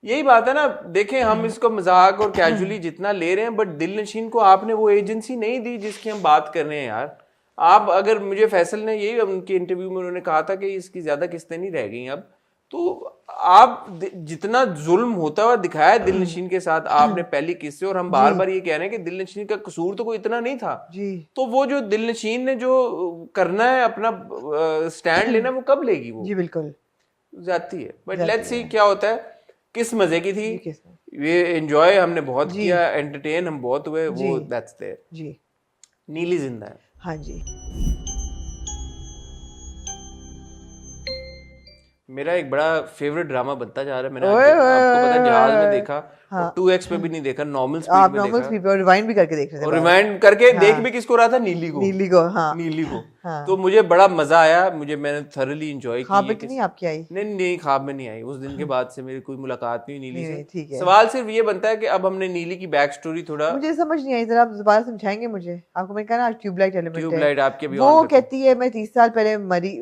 यही बात है ना, देखें हम इसको मजाक और कैजुअली जितना ले रहे हैं, बट दिलनशीन को आपने वो एजेंसी नहीं दी जिसकी हम बात कर रहे हैं यार। आप अगर, मुझे फैसल ने यही उनके इंटरव्यू में उन्होंने कहा था कि इसकी ज्यादा किस्तें नहीं रह गई अब, तो आप जितना जुल्म होता हुआ दिखाया है दिलनशीन के साथ आपने पहली किस्से, और हम बार बार ये कह रहे हैं कि दिलनशीन का कसूर तो कोई इतना नहीं था जी। तो वो जो दिलनशीन ने जो करना है अपना स्टैंड लेना, वो कब लेगी? वो जी बिल्कुल जाती है। बट लेट्स सी क्या होता है। किस मजे की थी ये, एंजॉय हमने बहुत किया, एंटरटेन हम बहुत हुए, वो दैट्स देयर जी। नीली जिंदा है। हाँ जी। मेरा एक बड़ा फेवरेट ड्रामा बनता जा रहा है। मैंने आपको पता जहाज में देखा, हाँ। 2x पे भी नहीं देखा, नॉर्मल स्पीड में देखा, स्पीड पे रिवाइंड भी करके देख रहे थे, और रिवाइंड करके देख भी किसको रहा था? नीली को। नीली को। तो मुझे बड़ा मजा आया, मैंने थॉरली एंजॉय की। ख्वाब में नहीं आपकी आई? नहीं, ख्वाब में नहीं आई। उस दिन के बाद से मेरी कोई मुलाकात नहीं नीली से। ठीक है। सवाल सिर्फ ये बनता है कि अब हमने नीली की बैक स्टोरी थोड़ा, मुझे समझ नहीं आई, जरा आप दोबारा समझाएंगे मुझे? आपको मैंने कहा ना ट्यूबलाइट एलिमेंट है। ट्यूबलाइट आपके भी वो कहती है मैं 30 साल पहले मरी,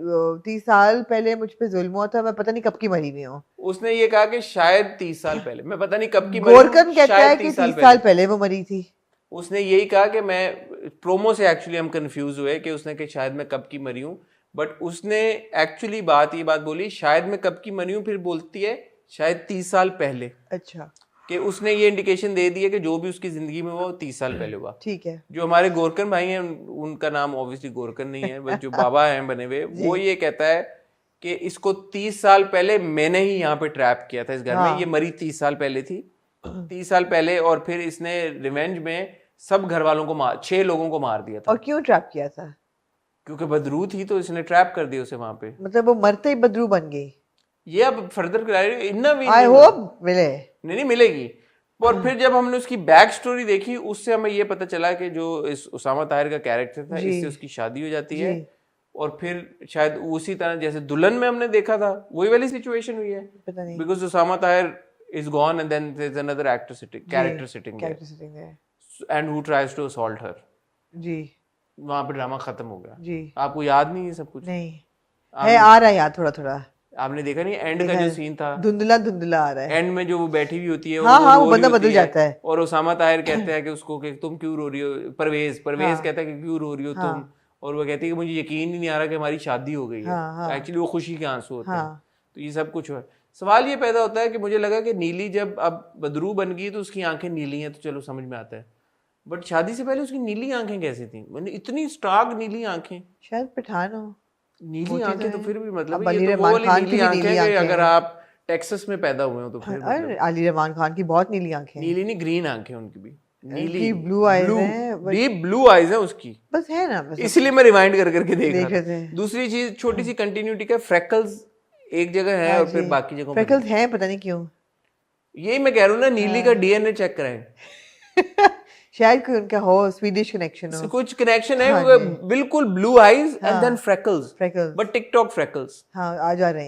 30 साल पहले मुझ पे जुल्म हुआ था, मैं पता नहीं कब की मरी हुई हूँ। उसने ये कहा कि शायद 30 साल पहले, मैं पता नहीं कब की मरी। गोरकन कहता है कि 30 साल पहले वो मरी थी। उसने यही कहा कि मैं, प्रोमो से एक्चुअली हम कंफ्यूज हुए कि उसने कि शायद मैं कब की मरी हूँ, बट उसने एक्चुअली ये बात बोली शायद मैं कब की मरी हूँ, फिर बोलती है शायद 30 साल पहले। अच्छा, कि उसने ये इंडिकेशन दे दी है कि जो भी उसकी जिंदगी में वो 30 साल पहले हुआ। ठीक है। जो हमारे गोरकन भाई हैं, उनका नाम ऑब्वियसली गोरकन नहीं है, बट जो बाबा हैं बने हुए, वो ये कहता है कि इसको 30 साल पहले मैंने ही यहाँ पे ट्रैप किया था इस घर में। ये मरी 30 साल पहले थी, 30 साल पहले, और फिर इसने रिवेंज में सब घर वालों को 6 लोगों को मार दिया था। और क्यों ट्रैप किया था? क्योंकि बदरू थी, तो इसने ट्रैप कर दिया उसे वहां पे। मतलब वो मरते ही बदरू बन गई? ये अब फर्दर आई होप मिले। नहीं मिलेगी। और फिर जब हमने उसकी बैक स्टोरी देखी, उससे हमें ये पता चला कि जो इस उसामा ताहिर का कैरेक्टर था, इससे उसकी शादी हो जाती है, और फिर शायद उसी तरह जैसे दुल्हन में हमने देखा था वही वाली सिचुएशन हुई है, because Usama Tahir is gone and then there's another character sitting there and who tries to assault her जी। वहां पे ड्रामा खत्म हो गया जी। आपको याद नहीं है सब कुछ? नहीं है, आ रहा है याद थोड़ा थोड़ा। आपने देखा नहीं एंड का जो सीन था? धुंधला आ रहा है। एंड में जो वो बैठी हुई होती है, वो बंदा बदल जाता है, और उसामा ताहिर कहते हैं कि उसको कि तुम क्यों रो रही हो? परवेज कहता है कि क्यों रो रही हो तुम? और वो कहती है कि मुझे यकीन ही नहीं आ रहा कि हमारी शादी हो गई है। एक्चुअली वो खुशी के आंसू होते हैं। तो ये सब कुछ है। सवाल ये पैदा होता है कि मुझे लगा कि नीली जब अब बदरू बन गई तो उसकी आंखें नीली हैं, तो चलो समझ में आता है, बट शादी से पहले उसकी नीली आंखें कैसी थी? मैंने इतनी स्ट्रांग नीली आंखें, शायद पठान हो। नीली आंखें तो फिर भी मतलब ये तो वो वाली नीली आंखें कि अगर आप टेक्सास में पैदा हुए हो तो फिर मतलब। अली रहमान खान की बहुत नीली आंखें, नीली नहीं ग्रीन आंखें उनकी भी, नीली ब्लू आईज हैं, डीप ब्लू आईज हैं उसकी, बस है ना, बस इसलिए मैं रिवाइंड करके देख रहा था। दूसरी चीज छोटी सी कंटिन्यूटी का, फ्रैकल्स एक जगह है और फिर बाकी जगहों पे फ्रैकल्स हैं, पता नहीं क्यों। यही मैं कह रहा हूँ ना, नीली का डीएनए चेक कराएं। शायद कोई उनका हो स्वीडिश कनेक्शन हो, कुछ कनेक्शन है। हाँ बिल्कुल blue eyes and then freckles, but TikTok freckles हाँ आ जा रहे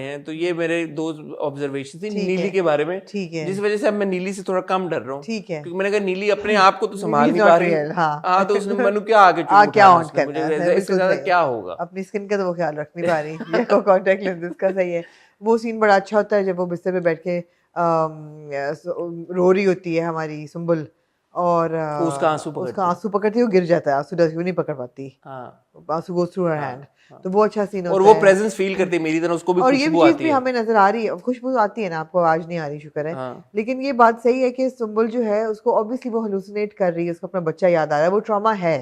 हैं। तो ये मेरे दो ऑब्जर्वेशन थी नीली के बारे में, ठीक है, जिस वजह से अब मैं नीली से थोड़ा कम डर रहा हूँ, ठीक है, क्योंकि मैंने कहा नीली अपने आप को तो संभाल नहीं पा रही। हाँ तो उसने मनु क्या आगे क्या ऑन करना है, इससे ज्यादा क्या होगा, अपनी स्किन का तो वो ख्याल रख नहीं पा रही। ये को कांटेक्ट लेंसेज का सही है। वो सीन बड़ा अच्छा होता है जब वो बिस्तर पे बैठ के रो रही होती है हमारी सुंबुल, और उसका आंसू पकड़ती है, वो गिर जाता है, आंसू नहीं पकड़ पाती, आंसू गोस थ्रू हर हैंड, तो वो अच्छा सीन होता है। और वो प्रेजेंस फील करती है मेरी तरह, उसको भी खुशबू आती है। हमें नजर आ रही है, खुशबू आती है ना, आपको आवाज नहीं आ रही, शुक्र है। लेकिन ये बात सही है कि सुंबुल जो है उसको ऑब्वियसली वो हेलुसिनेट कर रही है, उसको अपना बच्चा याद आ रहा है, वो ट्रॉमा है।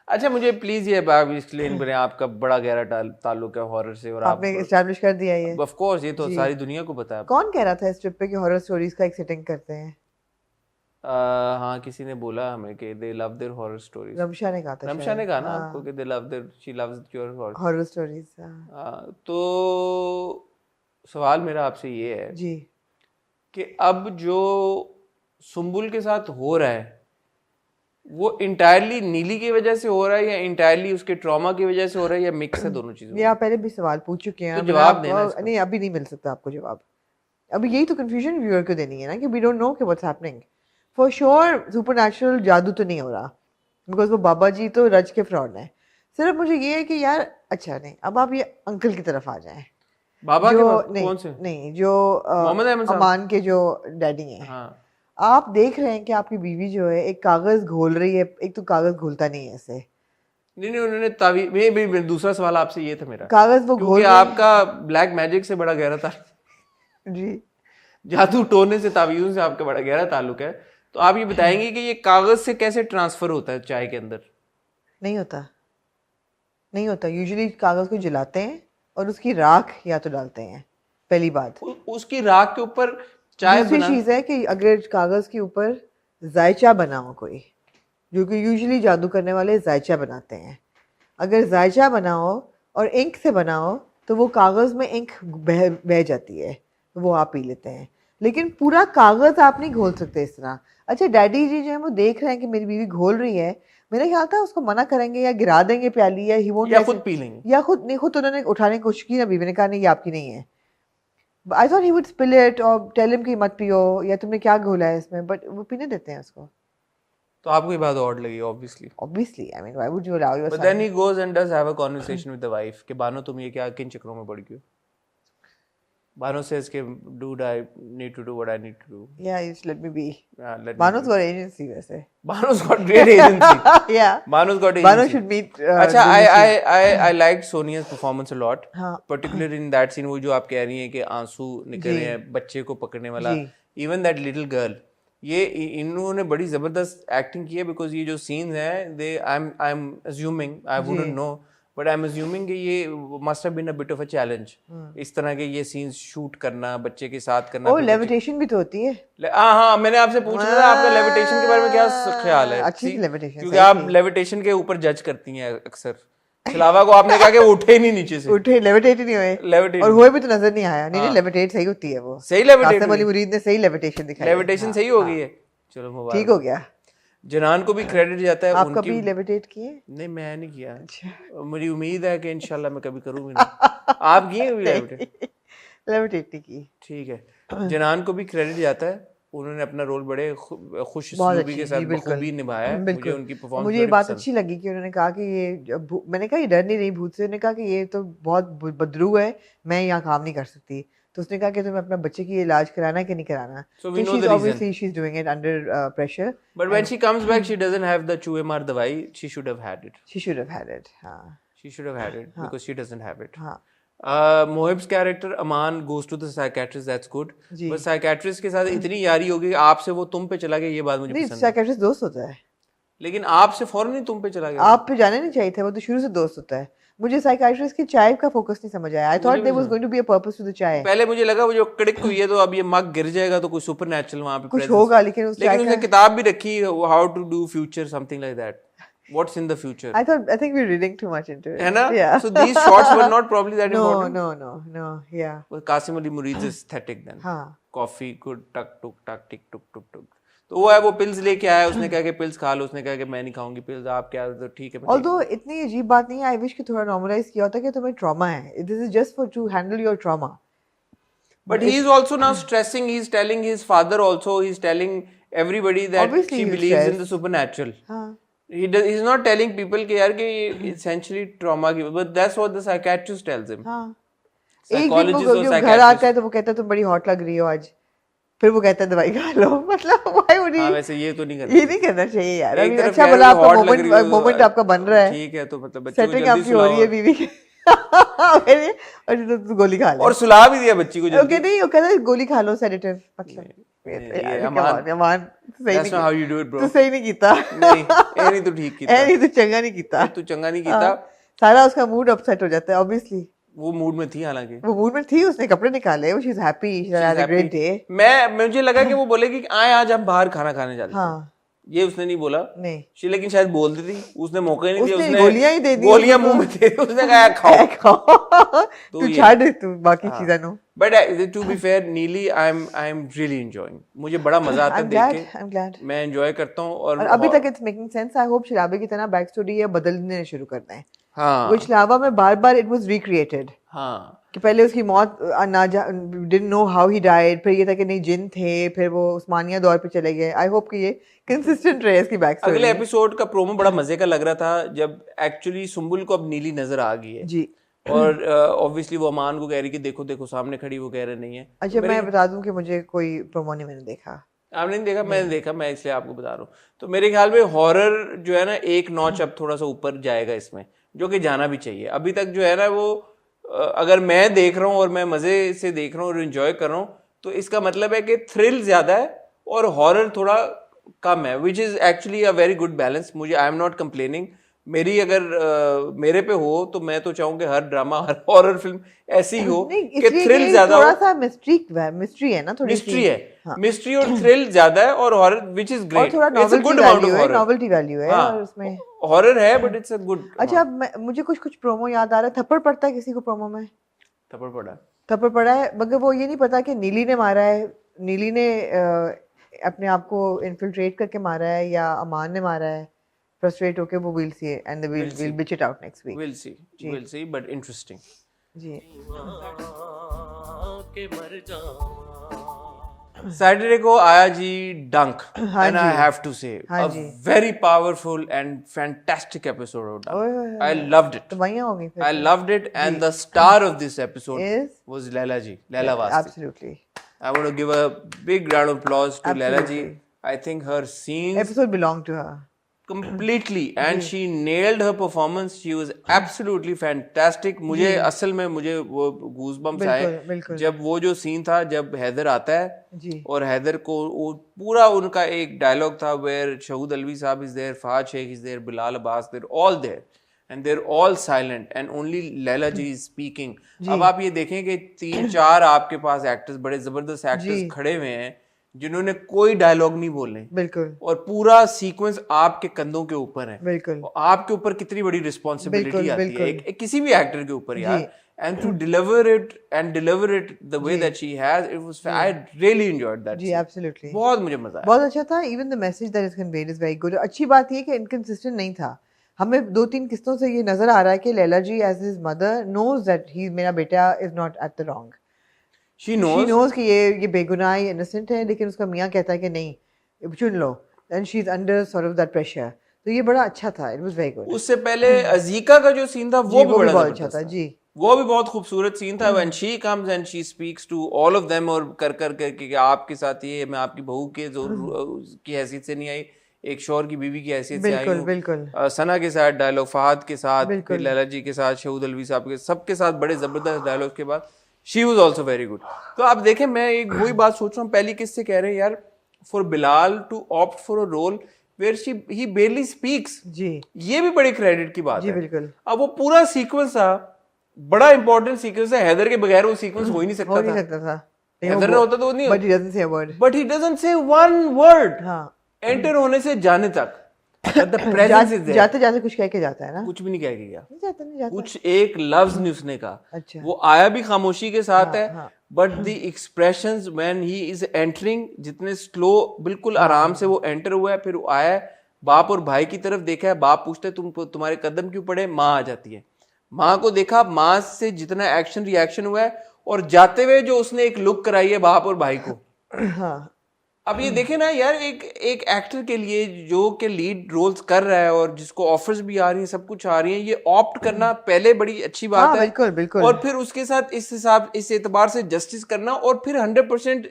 अच्छा मुझे प्लीज ये बात एक्सप्लेन करें, आपका बड़ा गहरा ताल्लुक है हॉरर से, और आपने एस्टैब्लिश कर दिया ये। ऑफ कोर्स ये तो सारी दुनिया को पता है। कौन कह रहा था इस ट्रिप पे कि हॉरर स्टोरीज का एक सेटिंग करते हैं? हाँ किसी ने बोला हमें कि they love their horror stories. Ramsha ने कहा था, रमशा ने कहा ना आपको कि they love their, she loves your horror stories. तो सवाल मेरा आपसे ये है जी कि अब जो सुंबुल के साथ हो रहा है वो इंटायरली नीली की वजह से हो रहा है, या इंटायरली उसके ट्रॉमा की वजह से हो रहा है, या मिक्स है दोनों चीजों? ये आप पहले भी सवाल पूछ चुके हैं, तो जवाब देना। नहीं अभी नहीं मिल सकता आपको जवाब, अभी यही तो कंफ्यूजन व्यूअर को देनी है ना कि वी डोंट नो कि what's happening. For sure supernatural जादू तो नहीं हो रहा, बिकॉज वो बाबा जी तो रज के फ्रॉड है। सिर्फ मुझे ये है कि यार अच्छा नहीं, अब आप ये अंकल की तरफ आ जाएं। बाबा जो के कौन से? नहीं जो अमान के जो डैडी हैं। हाँ। आप देख रहे हैं कि आपकी बीवी जो है एक कागज घोल रही है, एक तो कागज घोलता नहीं है ऐसे। नहीं उन्होंने तावी भी दूसरा सवाल आपसे ये था मेरा, कागज वो घोल, आपका ब्लैक मैजिक से बड़ा गहरा था जी, जादू टोने से, तावीज़ों से आपका बड़ा गहरा ताल्लुक है, तो आप ये बताएंगे कि ये कागज से कैसे ट्रांसफर होता है चाय के अंदर? नहीं होता। यूजुअली कागज को जलाते हैं और उसकी राख या तो डालते हैं, पहली बात। उसकी राख के ऊपर चाय दूसरी चीज है कि अगर कागज के ऊपर जायचा बना हो कोई, जो कि यूजुअली जादू करने वाले जायचा बनाते हैं, अगर जायचा बना हो और इंक से बना हो तो वो कागज में इंक बह जाती है, तो वो आप पी लेते हैं। लेकिन पूरा कागज आप नहीं घोल सकते इस तरह। अच्छा डैडी जी जो है वो देख रहे हैं कि मेरी बीवी घोल रही है, मेरा ख्याल था उसको मना करेंगे या गिरा देंगे प्याली, या ही वो खुद पी लेंगे, या खुद उन्होंने उठाने की कोशिश की ना, बीवी ने कहा नहीं ये आपकी नहीं है। I thought he would spill it or tell him कि मत पियो, या तुमने क्या घोला है इसमें, बट वो पीने देते हैं उसको। तो आपको ये बात ऑड लगी? obviously I mean why would you allow your but then he goes and does have a conversation with the wife कि बानो तुम ये क्या किन चक्रों में पड़ गई हो? Bano says कि dude I need to do what I need to do. Yeah, you just let me be. Bano's got agency वैसे. Bano's got great agency. Yeah. Bano's got agency. Bano should meet. अच्छा I liked Sonia's performance a lot. हाँ. Particularly in that scene वो जो आप कह रही हैं कि आंसू निकल रहे हैं बच्चे को पकड़ने वाला. Even that little girl. ये इन्होंने बड़ी जबरदस्त एक्टिंग की है, बिकॉज ये जो सीन्स हैं I am assuming, I wouldn't know, but I am assuming कि ये must have been a bit of a challenge, इस तरह के ये सीन्स शूट करना, बच्चे के साथ करना। ओ लेविटेशन भी तो होती है। हाँ मैंने आपसे पूछा था आपका लेविटेशन के बारे में क्या ख्याल है? अच्छी लेविटेशन, क्योंकि आप लेविटेशन के ऊपर जज करती हैं अक्सर। छलावा को आपने कहा कि उठे ही नहीं नीचे से, उठे लेविटेट ही नहीं हुए, लेविटेट और हुए भी तो नजर नहीं आया। नहीं लेविटेट सही होती है, वो सही लेविटेट, कासिम अली मुरीद ने सही लेविटेशन दिखाई, लेविटेशन सही हो गई है। चलो मुबारक, ठीक हो गया। जनान को भी क्रेडिट जाता है। आप कभी लेविटेट किए? नहीं मैं नहीं किया। अच्छा। मुझे उम्मीद है कि इंशाल्लाह मैं कभी करूंगी ना। आप किए कभी लेविटेट? लेविटेट नहीं की। ठीक है, जनान को भी क्रेडिट जाता है, उन्होंने अपना रोल बड़े खुशसूबी के साथ बखूबी निभाया है। मुझे उनकी परफॉर्मेंस मुझे ये बात अच्छी लगी कि उन्होंने कहा कि ये, मैंने कहा ये डर नहीं रही भूत से, उन्होंने कहा कि ये तो बहुत बदरू है, मैं यहाँ काम नहीं कर सकती। तो उसने कहा कि तुम्हें अपना बच्चे की इलाज कराना है कि नहीं कराना। So we know the obviously she's doing it under pressure. But when she comes back, she doesn't have the चूहे मार दवाई. She should have had it. She should have had it. हाँ. She should have had it because she doesn't have it. हाँ. Mohib's character Aman goes to the psychiatrist. That's good. But psychiatrist के साथ इतनी यारी होगी कि आपसे वो तुम पे चला गया, ये बात मुझे पसंद है। psychiatrist दोस्त होता है, लेकिन आपसे फौरन ही तुम पे चला गया। आप पे जाने नहीं चाहिए था, वो तो शुरू से दोस्त होता है। मुझे साइकियाट्रिस्ट की चाय का फोकस नहीं समझ आया। I thought there was going to be a purpose to the chai. पहले मुझे लगा वो जो कड़क हुई है तो अब ये मग गिर जाएगा तो कोई सुपरनैचुरल वहां पे कुछ होगा, लेकिन उसने किताब भी रखी, how to do future something like that, what's in the future. I think we are reading too much into it, है ना? So these shots were not probably that important. No yeah Qasim Ali Mureed is aesthetic then. हां, कॉफी गुड टक टुक टक टिक टुक टुक टुक, तो वो है, वो पिल्स लेके आया, उसने कहा कि पिल्स खा लो, उसने कहा कि मैं नहीं खाऊंगी पिल्स, आप क्या, तो ठीक है। ऑल्दो इतनी अजीब बात नहीं है, आई विश कि थोड़ा नॉर्मलाइज किया होता कि तुम्हें ट्रॉमा है, this is just for to handle your trauma. But he is also now stressing, he's telling his father also, he's telling everybody that Obviously she he'll believes stress. in the supernatural. हाँ He's not telling people कि यार कि essentially trauma की, but that's what the psychiatrist tells him. हाँ एक दिन Psychologist वो or जब घर psychiatrist. आता है तो वो कहता है तुम बड़ी हॉट लग रही हो आज, फिर वो कहता है दवाई खा लो। मतलब why would he? हाँ वैसे ये तो नहीं करना, ये नहीं करना चाहिए यार। एक अभी तरफ अच्छा कह रहे भला हो आपका hot लग रही हो, मोमेंट आपका बन रहा है, ठीक है, तो मतलब बच्चे को सेटिंग जल्दी आपकी हो रही है सुलाओ, बीवी की और तो गोली खा ले, और सुला भी दिया बच्ची को ओके जल्दी। नहीं वो कहता है गोली खा लो सेडेटिव, मतलब ये अमान सही That's not how you do it, bro. तू सही नहीं कीता, नहीं ये नहीं तो ठीक कीता, नहीं तू चंगा नहीं कीता, तू चंगा नहीं कीता। सारा उसका मूड अपसेट हो जाता है ऑब्वियसली। वो मूड में थी हालांकि, वो मूड में थी, उसने कपड़े निकाले, she is happy, she had a great day. मुझे लगा कि वो बोलेगी कि आए आज हम बाहर खाना खाने जाते हैं, हाँ ये उसने नहीं बोला, नहीं लेकिन शायद बोल दी थी, उसने मौका ही नहीं दिया, उसने उसने गोलियां ही दे दी, गोलियां मुंह में दे दी, उसने कहा खाओ। तू छाड़ तू बाकी चीजें नो। But to be fair Neeli, I am really enjoying, मुझे बड़ा मजा आता है देख के, आई एम ग्लैड, मैं एंजॉय करता हूँ। और अभी तक it's making sense. I hope शराबे की तरह बैक स्टोरी है बदलने शुरू करना है, हाँ वो शराबा में बार बार इट वाज रिक्रिएटेड, हाँ कि पहले उसकी मौत didn't know how he died, फिर ये था कि नहीं जिन थे, फिर वो उस्मानिया दौर पे चले गए। आई होप कि ये कंसिस्टेंट रहे इसकी बैक स्टोरी। अगले एपिसोड का प्रोमो बड़ा मजे का लग रहा था, जब एक्चुअली सुम्बुल को अब नीली नजर आ गई है जी, और ऑब्वियसली वो अमान को कह रही कि देखो देखो सामने खड़ी, वो कह रहे नहीं है। अच्छा मैं बता दूं कि मुझे कोई प्रोमो नहीं मैंने देखा। आपने नहीं देखा? मैंने देखा, मैं इसलिए आपको बता रहा हूँ। तो मेरे ख्याल में हॉरर जो है ना एक नॉच अब थोड़ा सा ऊपर जाएगा इसमें, जो कि जाना भी चाहिए। अभी तक जो है ना वो अगर मैं देख रहा हूँ और मैं मजे से देख रहा हूँ और एंजॉय कर रहा हूँ, तो इसका मतलब है कि थ्रिल ज्यादा है और हॉरर थोड़ा कम है, which is actually a very good balance. मुझे आई एम नॉट कंप्लेनिंग, मेरी अगर मेरे पे हो तो मैं तो चाहूंगा हर ड्रामा हर हॉरर फिल्म ऐसी हो कि थ्रिल ज्यादा हो। थोड़ा सा मिस्ट्री है ना, थोड़ी मिस्ट्री है, मिस्ट्री और थ्रिल ज्यादा है, और हॉरर विच इज ग्रेट, थोड़ा नॉवेल्टी वैल्यू है और उसमें हॉरर है, बट इट्स अ गुड। अच्छा मुझे कुछ प्रोमो याद आ रहा है, थप्पड़ पड़ता है किसी को प्रोमो में, थप्पड़ पड़ा है, मगर वो ये नहीं पता कि नीली ने मारा है, नीली ने अपने आप को इन्फिल्ट्रेट करके मारा है या अमान ने मारा है, फ्रस्ट्रेट होके वो will see and will bitch it out next week. Will see but interesting जी। सैटरडे को आया जी Dunk, and I have to say a very powerful and fantastic episode of Dunk. I loved it, दवाइयां हो गई फिर, I loved it, and the star of this episode was Laila ji, Laila Vasti. Absolutely. I want to give a big round of applause to Laila ji. I think her scenes episode belonged to her completely, and she nailed her performance. She was absolutely fantastic. मुझे असल में मुझे वो goosebumps आए जब वो जो scene था जब हैदर आता है और हैदर को वो पूरा उनका एक डायलॉग था where शहूद अलवी साहब is there, Fahad Sheikh is there, Bilal Abbas, they're all there and they're all silent and only Laila ji is speaking. अब आप ये देखें कि 3-4 आपके पास एक्टर्स, बड़े जबरदस्त एक्टर्स खड़े हुए हैं जिन्होंने कोई डायलॉग नहीं बोले, बिल्कुल, और पूरा सीक्वेंस आपके कंधों के ऊपर है, बिल्कुल, आपके ऊपर कितनी बड़ी रिस्पॉन्सिबिलिटी आती है किसी भी एक्टर के ऊपर यार, and to deliver it the way that she has, it was I really enjoyed that. Ji absolutely, बहुत मुझे मजा आया, बहुत अच्छा था. even the message that is conveyed is very good. अच्छी बात ये कि inconsistent नहीं था. हमें 2-3 किस्तों से ये नजर आ रहा है कि लैला जी as his mother knows that he मेरा बेटा is not at the wrong. She knows कि ये बेगुनाह innocent है, लेकिन उसका मियाँ कहता है कि नहीं चुन लो, and she's under sort of that pressure. तो ये बड़ा अच्छा था, it was very good. उससे पहले अजीका का जो सीन था वो भी बड़ा अच्छा था जी, वो भी बहुत खूबसूरत सीन था. when she comes and she speaks to all of them और कर कि आपके साथ ये, मैं आपकी बहू के की हैसियत से नहीं आई, एक शौहर की बीवी की हैसियत से आई हूँ. बिल्कुल सना के साथ डायलॉग, फहद के साथ, लैला जी के साथ, शहूद अलवी साहब के, सबके साथ बड़े जबरदस्त डायलॉग के बाद she was also very good. तो आप देखें, मैं एक वही बात सोच रहा हूँ, पहली किससे कह रहे हैं यार, for Bilal to opt for a role where he barely speaks जी, ये भी बड़ी क्रेडिट की बात है. बिल्कुल. अब वो पूरा सीक्वेंस था, बड़ा इंपॉर्टेंट सीक्वेंस है, हैदर के बगैर वो सीक्वेंस हो ही नहीं सकता था. हैदर ने होता तो नहीं, but he doesn't say one word. Enter होने से जाने तक जाते जाते कुछ कह के जाता है ना, कुछ भी नहीं कह के गया, नहीं जाता, कुछ एक लफ्ज नहीं उसने कहा. अच्छा. वो आया भी खामोशी के साथ है, but the expressions when he is entering, जितने स्लो, बिल्कुल आराम से वो एंटर हुआ है, फिर वो आया है, बाप और भाई की तरफ देखा है, बाप पूछते तुम्हारे कदम क्यों पड़े, माँ आ जाती है, माँ को देखा, माँ से जितना एक्शन रिएक्शन हुआ है, और जाते हुए जो उसने एक लुक कराई है बाप और भाई को। हाँ अब ये देखे ना यार, एक एक्टर के लिए जो कि लीड रोल्स कर रहा है और जिसको ऑफर्स भी आ रही हैं, सब कुछ आ रही हैं, ये ऑप्ट करना पहले बड़ी अच्छी बात है। बिल्कुल बिल्कुल। और फिर उसके साथ इस एतबार से जस्टिस करना, और फिर 100%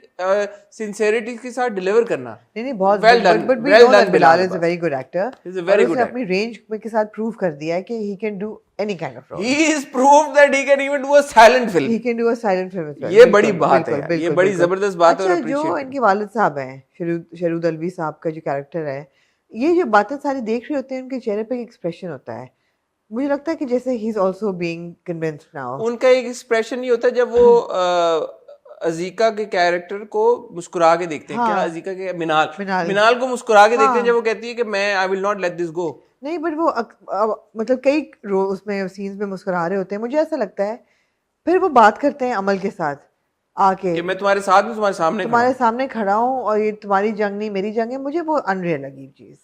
सिंसेरिटी के साथ डिलीवर करना। नहीं बहुत well done, but we well know done that Bilal is a Abbas. very good actor. He's a very और good उसने actor. अपनी रेंज के साथ प्रूव कर दिया है कि he can do any kind of role. He is proved that he can even do a silent film. He can do a silent film as well. ये बड़ी बात है यार, ये बड़ी जबरदस्त बात है। अच्छा, जो इनके वालिद साहब हैं, शरूद अलवी साहब का जो कैरेक्टर है, ये जो बातें सारी देख रहे होते हैं, उनके चेहरे पे एक एक्सप्रेशन होता है, मुझे लगता है कि जैसे he is also being convinced now. उनका एक एक्सप्रेशन ही होता है जब वो अजीका के कैरेक्टर को मुस्कुरा के देखते हैं। हाँ, क्या अजीका के मिनाल को मुस्कुरा के देखते हैं जब वो कहती है कि मैं I will not let this go. नहीं, बट वो मतलब कई उसमें सीन्स में मुस्कुरा रहे होते हैं, मुझे ऐसा लगता है। फिर वो बात करते हैं अमल के साथ आके कि मैं तुम्हारे साथ में तुम्हारे सामने खड़ा हूँ और ये तुम्हारी जंग नहीं मेरी जंग है। मुझे वो अनरियल लगी चीज़,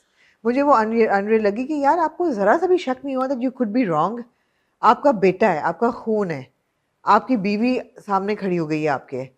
मुझे वो अनरियल लगी कि यार आपको ज़रा सा भी शक नहीं हुआ that you could be wrong. आपका बेटा है, आपका खून है, आपकी बीवी सामने खड़ी हो गई है आपके,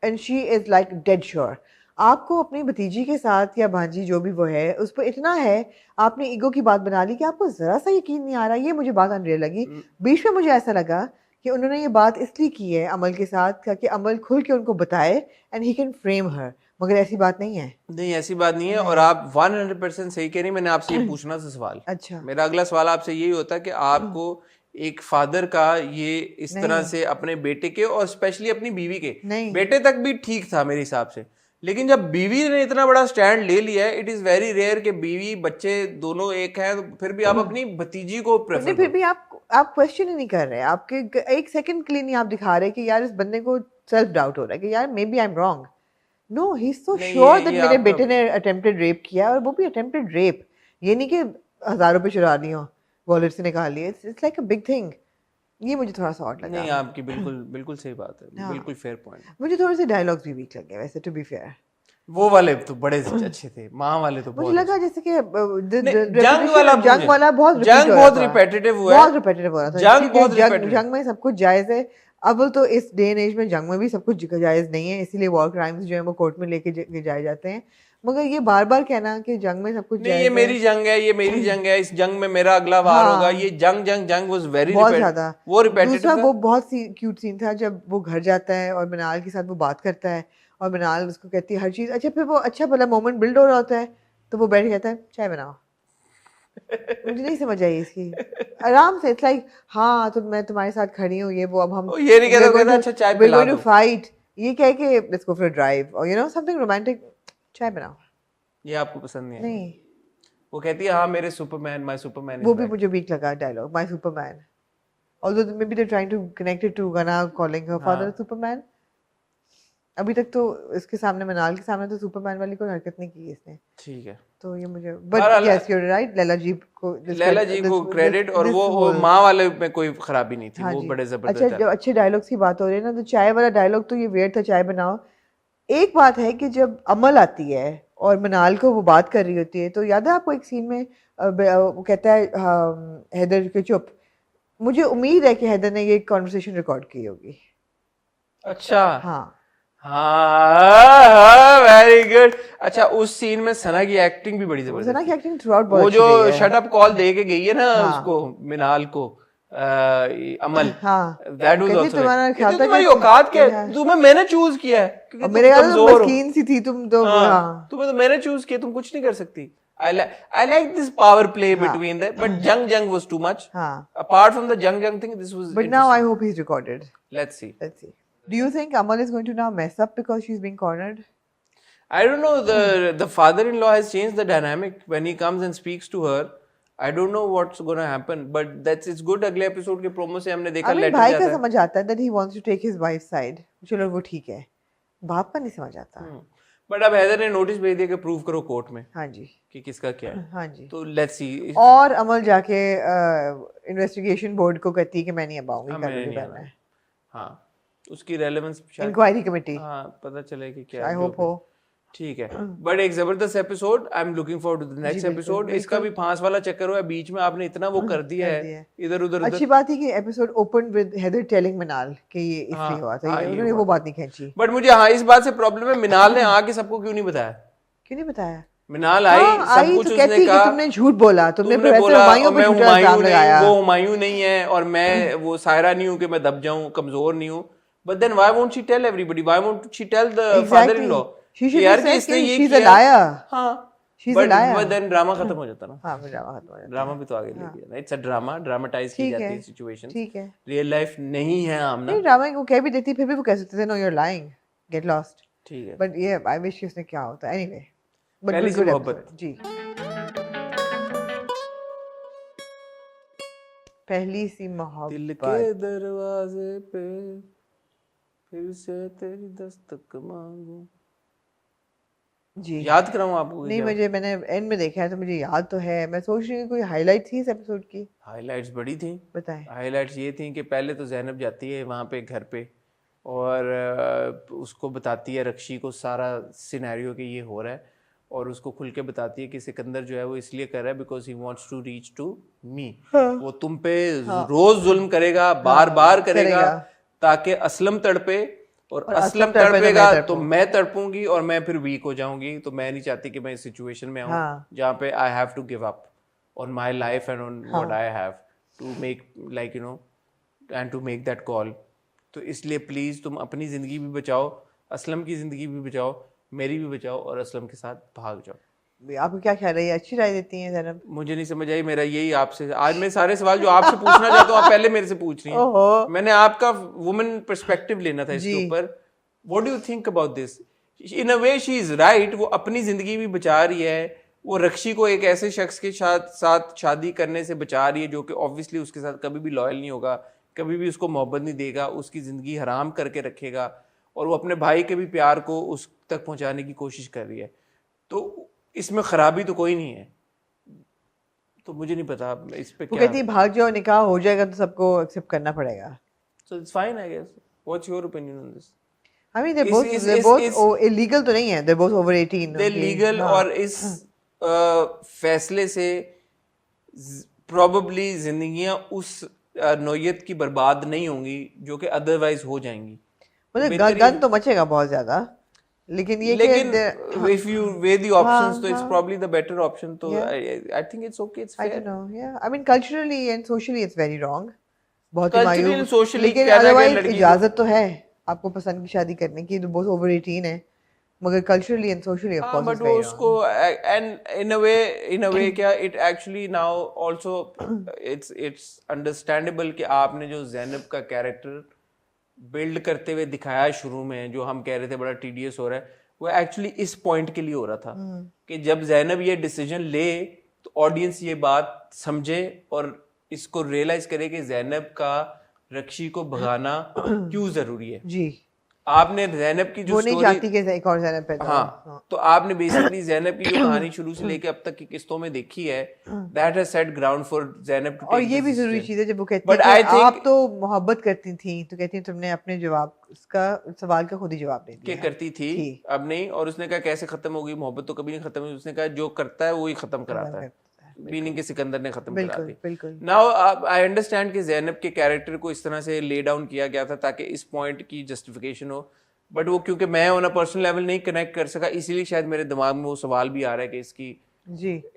and she is like dead sure. आपको अपनी भतीजी के साथ या भांजी जो भी वो है उस पर इतना है, आपने ईगो की बात बना ली कि आपको ज़रा सा यकीन नहीं आ रहा। ये मुझे बात अनरियल लगी। बीच में मुझे ऐसा लगा कि उन्होंने ये बात इसलिए की है अमल के साथ ताकि अमल खुल के उनको बताए एंड ही कैन फ्रेम हर, मगर ऐसी बात नहीं है। नहीं, ऐसी बात नहीं है। और आप 100% सही कह रही हैं। मैंने आपसे ये पूछना था सवाल। अच्छा, मेरा अगला सवाल आपसे यही होता है कि आपको एक फादर का ये इस तरह से अपने बेटे के और स्पेशली अपनी बीवी के, बेटे तक भी ठीक था मेरे हिसाब से, लेकिन जब बीवी ने इतना बड़ा स्टैंड ले लिया है, इट इज वेरी रेयर कि बीवी बच्चे दोनों एक है, तो फिर भी आप अपनी भतीजी को प्रेफर फिर भी आप क्वेश्चन ही नहीं कर रहे, आपके एक सेकंड के लिए नहीं आप दिखा रहे कि यार इस बंदे को सेल्फ डाउट हो रहा है कि यार maybe I am wrong. No, he is so sure that मेरे बेटे ने अटेम्प्टेड रेप किया, और वो भी अटेम्प्टेड रेप, ये नहीं कि हजारों पे चुरा ली हो, वॉलेट से निकाल लिए। It's like a big thing. ये मुझे थोड़ा सा ऑड लगा। नहीं, आपकी बिल्कुल सही बात है, बिल्कुल फेयर पॉइंट। मुझे थोड़े से डायलॉग्स भी वीक लगे वैसे, टू बी फेयर। वो वाले तो बड़े अच्छे थे, माँ वाले तो मुझे लगा जैसे कि जंग वाला बहुत रिपीटेटिव हुआ है, बहुत रिपीटेटिव हो रहा था। जंग में सब कुछ जायज है। अब तो इस डे एंड एज में जंग में भी सब कुछ जायज नहीं है, इसीलिए वॉर क्राइम्स जो है वो कोर्ट में लेके जाए जाते हैं। मगर ये बार बार कहना कि जंग में सब कुछ नहीं, ये मेरी जंग है, ये मेरी जंग है, इस जंग में मेरा अगला वार होगा, ये जंग वाज वेरी बहुत ज्यादा वो रिपीटेटिव। दूसरा वो बहुत क्यूट सीन था जब वो घर जाता है और मिनाल के साथ वो बात करता है और मिनाल उसको कहती है हर चीज़। अच्छा, फिर वो अच्छा भला मोमेंट बिल्ड हो रहा होता है तो वो बैठ कहता है चाय बनाओ। मुझे नहीं समझ आई इसकी। आराम से इट्स लाइक हाँ तो मैं तुम्हारे साथ खड़ी हूँ, ये वो, अब हम ये नहीं कहता अच्छा चाय पिला दो, फाइट, ये कह के let's go for a drive और यू नो समथिंग रोमांटिक, चाय बनाओ। ये आपको पसंद नहीं? नहीं, वो कहती है हाँ मेरे सुपरमैन, माय सुपरमैन। वो भी मुझे वीक लगा dialogue, my superman. Although maybe they're trying to connect it to Gana calling her father Superman. अभी तक तो इसके सामने, मिनाल के सामने तो सुपरमैन वाली कोई हरकत नहीं की इसने। ठीक है, तो ये मुझे but yes you are right, Laila ji को क्रेडिट, और वो माँ वाले में कोई खराबी नहीं थी। वो बड़े जबरदस्त। अच्छा, जब अच्छे डायलॉग्स की बात हो रही है ना, तो चाय वाला डायलॉग तो ये वेयर था, चाय बनाओ। एक बात है कि जब अमल आती है और मिनाल को वो बात कर रही होती है, तो याद है आपको एक सीन में वो कहता है हैदर के चुप, मुझे उम्मीद है कि हैदर ने ये कॉन्वर्सेशन रिकॉर्ड की होगी। अच्छा, हाँ, वेरी गुड। अच्छा, उस सीन में सना की एक्टिंग भी बड़ी जबरदस्त। सना की एक्टिंग थ्रू आउट बहुत वो जो शट अप कॉल दे के गई है ना उसको, मिनाल को, अमल, दैट वाज आल्सो, तुम्हारा ख्याल था तुम्हारी औकात क्या है, तुम्हें मैंने चूज किया है क्योंकि मेरे ख्याल में मस्कीन सी थी तुम तो। तुम्हें तो मैंने चूज किया, तुम कुछ नहीं कर सकती। I like this power play between them, but Jung was too much. Apart from the Jung thing, this was. But now I hope he's recorded. Let's see. Do you think Amal is going to now mess up because she's being cornered? I don't know. The father-in-law has changed the dynamic when he comes and speaks to her. I don't know what's going to happen, but it's good. अगले episode के promo से हमने देखा letter भाई का समझ आता है that he wants to take his wife's side. चलो वो ठीक है, बाप का नहीं समझ आता। बट अब हैदर ने नोटिस भेज दिया कि प्रूव करो कोर्ट में। हाँ जी, कि किसका क्या है। हाँ जी, तो लेट्स सी। और अमल जाके इन्वेस्टिगेशन बोर्ड को कहती है कि मैं नहीं अब आऊंगी, करना है। हाँ, उसकी रेलेवेंस शायद इंक्वायरी कमेटी, हाँ पता चले कि क्या आई होप हो। ठीक है। बट एक जबरदस्त episode, I am looking forward to the next episode. इसका भी फांस वाला चक्कर हुआ है, बीच में आपने इतना वो कर दिया है इधर उधर। अच्छी बात है कि episode open with Heather telling Minal कि ये इसलिए हुआ था, उन्होंने वो बात नहीं खींची। बट मुझे हाँ इस बात से प्रॉब्लम है, मिनाल ने आके सबको क्यों नहीं बताया? क्यों नहीं बताया? मिनाल आई सब कुछ तो उसने कहा तुमने झूठ बोला, तुमने बोला मैं हुमायूं नहीं, वो हुमायूं नहीं है और मैं वो सायरा नहीं हूँ कि मैं दब जाऊं, कमजोर नहीं हूं। But then why won't she tell everybody? Why won't she tell the father in law यार कि इसने ये किया? हाँ बट देन ड्रामा खत्म हो जाता ना। हाँ ड्रामा खत्म हो जाता, ड्रामा भी तो आगे ले लिया ना। इट्स अ ड्रामा, ड्रामेटाइज की जाती है सिचुएशन। ठीक है, रियल लाइफ नहीं है आमना। नहीं ड्रामा को कह भी देती फिर भी वो कह सकते थे no you are lying, get lost. ठीक है, बट ये आई विश उसने क्या होता एनीवे। बट पहली सी मोहब्बत जी, पहली सी मोहब्बत, दिल के दरवाजे पे फिर से तेरी दस्तक मांगू। जी याद कराऊं आपको? नहीं मैंने एंड में देखा है तो मुझे याद तो है। मैं सोच रही हूँ कोई हाईलाइट थी इस एपिसोड की। हाईलाइट्स बड़ी थी, बताएं। हाईलाइट्स ये थी कि पहले तो ज़ैनब जाती है वहाँ पे घर पे और उसको बताती है रक्षी को सारा सिनेरियो कि ये हो रहा है, और उसको खुल के बताती है कि सिकंदर जो है वो इसलिए कर रहा है because he wants to reach to me. वो तुम पे रोज जुल्म करेगा, बार बार करेगा ताकि असलम तड़पे, और असलम तड़पेगा तो मैं तड़पूंगी और मैं फिर वीक हो जाऊंगी। तो मैं नहीं चाहती कि मैं इस सिचुएशन में आऊं जहाँ पे I have to give up on my life and on what I have to make, like you know, and to make that call. तो इसलिए प्लीज तुम अपनी जिंदगी भी बचाओ, असलम की जिंदगी भी बचाओ, मेरी भी बचाओ, और असलम के साथ भाग जाओ। आपको क्या ख्याल है, अच्छी राय देती हैं ज़ैनब? मुझे नहीं समझ आई। मेरा यही आपसे आज मैं सारे सवाल जो आपसे पूछना चाहता हूँ आप पहले मेरे से पूछ रही हैं। मैंने आपका वुमेन पर्सपेक्टिव लेना था इसके ऊपर। What do you think about this? In a way she is right. वो अपनी जिंदगी भी बचा रही है, वो रक्षी को एक ऐसे शख्स के साथ शादी करने से बचा रही है जो कि ऑब्वियसली उसके साथ कभी भी लॉयल नहीं होगा, कभी भी उसको मोहब्बत नहीं देगा, उसकी जिंदगी हराम करके रखेगा, और वो अपने भाई के भी प्यार को उस तक पहुंचाने की कोशिश कर रही है। तो इसमें खराबी तो कोई नहीं है। तो मुझे नहीं पता इस पे क्या। कहती है भाग जाओ, निकाह हो जाएगा तो सबको एक्सेप्ट करना पड़ेगा। So it's fine, I guess. What's your opinion on this? I mean they're both illegal तो नहीं है, they're both over 18. They're legal, और इस फैसले से probably जिंदगियां उस नौयत की बर्बाद नहीं होंगी जो कि अदरवाइज हो जाएंगी। मतलब गन तो मचेगा बहुत ज्यादा, लेकिन if you weigh the options, तो it's probably the better option. तो I think it's okay, it's fair. I don't know, yeah. I mean culturally and socially it's very wrong. बहुत culturally and socially, लेकिन otherwise इजाजत तो है आपको पसंद की शादी करने की, तो बहुत over 18 है, मगर culturally and socially of course it's very wrong. उसको and in a way क्या it actually now also it's understandable कि आपने जो ज़ैनब का कैरेक्टर बिल्ड करते हुए दिखाया शुरू में, जो हम कह रहे थे बड़ा टीडियस हो रहा है, वो एक्चुअली इस पॉइंट के लिए हो रहा था कि जब ज़ैनब ये डिसीजन ले तो ऑडियंस ये बात समझे और इसको रियलाइज करे कि ज़ैनब का रक्षी को भगाना क्यों जरूरी है। जी, आपने ज़ैनब की जो नहीं चाहती कि एक और ज़ैनब पैदा हो। हाँ, तो आपने बेसिकली ज़ैनब की जो कहानी शुरू से लेके अब तक की किस्तों में देखी है, that has set ground for Zainab to take. और ये भी जरूरी चीज है जब वो कहती है कि आप तो मोहब्बत करती थी, तो कहती है तुमने अपने जवाब उसका सवाल का खुद ही जवाब दे दिया। करती थी अब नहीं, और उसने कहा कैसे खत्म होगी मोहब्बत, तो कभी नहीं खत्म हुई। उसने कहा जो करता है वो ही खत्म कराता है, मीनिंग के सिकंदर ने खत्म करा दी। नाउ आई अंडरस्टैंड कि ज़ैनब के कैरेक्टर को इस तरह से ले डाउन किया गया था ताकि इस पॉइंट की जस्टिफिकेशन हो, बट वो क्योंकि मैं ऑन अ पर्सनल लेवल नहीं कनेक्ट कर सका, इसीलिए शायद मेरे दिमाग में वो सवाल भी आ रहा है कि इसकी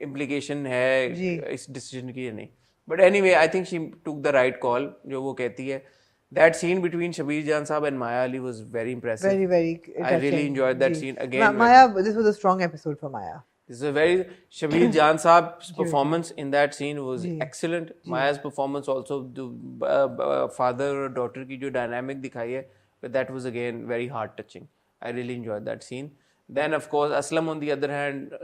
इम्प्लीकेशन है इस डिसीजन की या नहीं। But anyway I think she took the right call, जो वो कहती है। That scene between Shabir Jan Saab and Maya Ali was very impressive. Very, very touching. I really enjoyed that scene. Again, Maya, this was a strong episode for Maya. This is a very Shabir Jan Saab's performance in that scene was excellent. Maya's performance also, father और daughter की जो dynamic दिखाई है, but that was again very heart touching. I really enjoyed that scene. Then of course Aslam on the other hand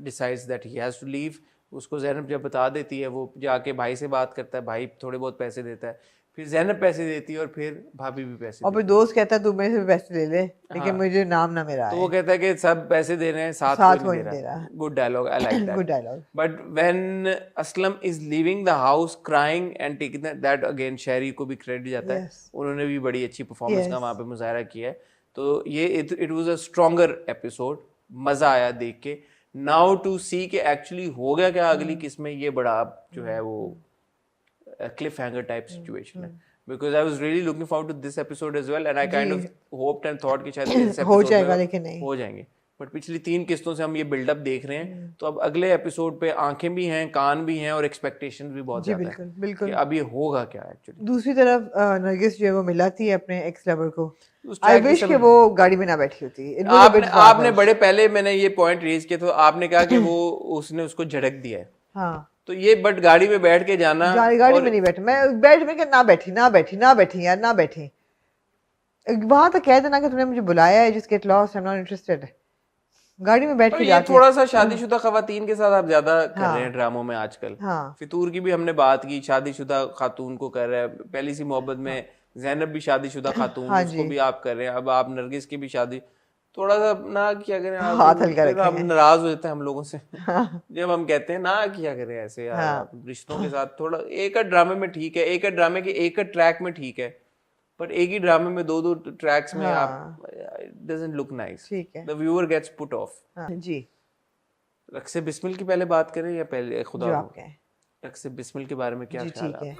decides that he has to leave. उसको ज़ैनब जब बता देती है, वो जाके भाई से बात करता है, भाई थोड़े बहुत पैसे देता है, फिर ज़ैनब पैसे देती है और फिर भाभी भी पैसे और फिर दोस्त कहता है तू मेरे से पैसे ले ले लेकिन मुझे नाम ना मेरा तो वो कहता है कि सब पैसे दे रहे हैं साथ कोई नहीं दे रहा good dialogue I like that good dialogue but when Aslam is leaving the house crying and taking that again शहरी को भी क्रेडिट जाता है उन्होंने भी बड़ी अच्छी परफॉर्मेंस का वहाँ पे मुजाहरा किया है तो ये it was a stronger episode मजा आया देख के नाउ टू सी के एक्चुअली हो गया क्या अगली किस्त में ये बड़ा जो है वो क्लिफ हैंगर टाइप सिचुएशन है because I was really looking forward to this episode as well and I kind of hoped and thought कि शायद इस हो जाएगा लेकिन नहीं हो जाएंगे बट पिछली 3 किस्तों से हम ये बिल्डअप देख रहे हैं तो अब अगले एपिसोड पे आंखें भी हैं कान भी हैं और एक्सपेक्टेशंस भी बहुत ज्यादा है बिल्कुल कि अब ये होगा क्या एक्चुअली दूसरी तरफ नरगिस जो है वो मिलाती है अपने एक्स लवर को आई विश कि वो गाड़ी में ना बैठी होती आपने बड़े पहले मैंने ये पॉइंट रेज किया तो आपने कहा कि वो उसने उसको झड़क दिया है हाँ तो ये बट गाड़ी में बैठ के जाना गाड़ी में नहीं बैठी मैं बैठ में ना बैठी यार ना बैठी वहां तक कह देना कि तूने मुझे बुलाया है just get lost I am not interested गाड़ी में बैठ के जाती थोड़ा सा शादीशुदा खवातीन के साथ आप ज्यादा कर रहे हैं ड्रामों में आजकल फितूर की भी हमने बात की शादीशुदा खातून को कर रहे हैं पहली सी मोहब्बत में जैनब भी शादीशुदा खातून उसको भी आप कर रहे हैं अब आप नरगिस की भी शादी थोड़ा सा ना किया करें हम नाराज हो जाते हैं हम लोगों से जब हम कहते हैं ना किया करें ऐसे यार रिश्तों के साथ थोड़ा एक ड्रामे में ठीक है एक ड्रामे के एक ट्रैक में ठीक है बट एक ही ड्रामे में दो ट्रैक्स में आप it doesn't look nice the viewer gets put off जी रक्से बिस्मिल की पहले बात करें या पहले खुदा रक्से बिस्मिल के बारे में क्या ख्याल है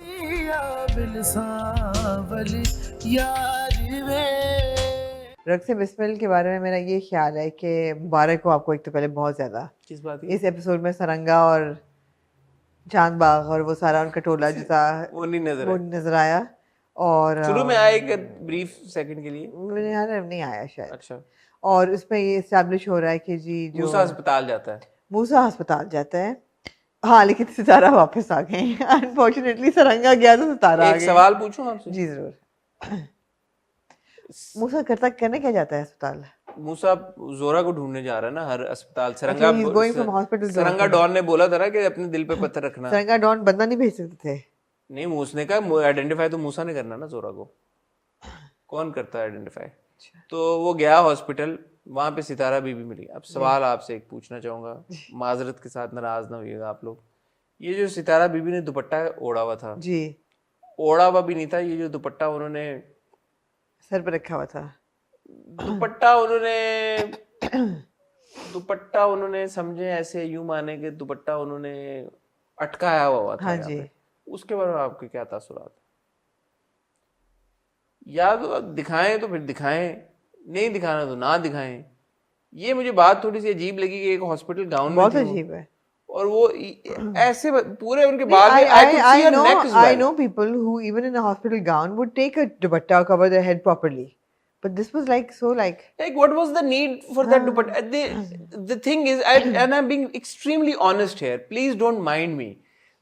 रक्से बिस्मिल के बारे में मेरा ये ख्याल है कि मुबारक को आपको एक तो पहले बहुत ज्यादा किस बात इस एपिसोड में सरंगा और चांद बाग और वो सारा उनका टोला जो था वो नहीं नजर आया और शुरू में आया एक ब्रीफ सेकंड के लिए नहीं आया शायद अच्छा और उसमें ये एस्टैब्लिश हो रहा है कि जी जो मूसा अस्पताल जाता है हाँ लेकिन सितारा वापस आ गए अनफॉर्चुनेटली सरंगा गया तो सितारा आ गया सवाल पूछूं आपसे जी जरूर मूसा करने क्या जाता है अस्पताल मूसा जोरा को ढूंढने जा रहा है ना हर अस्पताल सरंगा डॉन ने बोला था ना कि अपने दिल पे पत्थर रखना सरंगा डॉन बंदा नहीं भेज सकते थे नहीं उसने कहा आइडेंटिफाई तो मूसा ने करना ना जोरा को कौन करता है आइडेंटिफाई तो वो गया हॉस्पिटल वहां पे सितारा बीबी मिली अब सवाल आपसे एक पूछना चाहूंगा माजरत के साथ नाराज ना होइएगा आप लोग ये जो सितारा बीबी ने दुपट्टा ओढ़ा हुआ था जी ओढ़ा हुआ भी नहीं था ये जो दुपट्टा उन्होंने सर पे रखा हुआ था दुपट्टा उन्होंने समझे ऐसे यूं माने कि दुपट्टा उन्होंने अटकाया हुआ था हाँ जी उसके बारे में आपके क्या तासुरात या तो दिखाएं तो फिर दिखाएं नहीं दिखाना तो ना दिखाएं ये मुझे बात थोड़ी सी अजीब लगी कि एक हॉस्पिटल गाउन में बहुत अजीब है और वो ऐसे पूरे उनके बाल में I know people who even in a hospital gown would take a dupatta cover their head properly but this was like what was the need for that dupatta the thing is and I'm being extremely honest here please don't mind me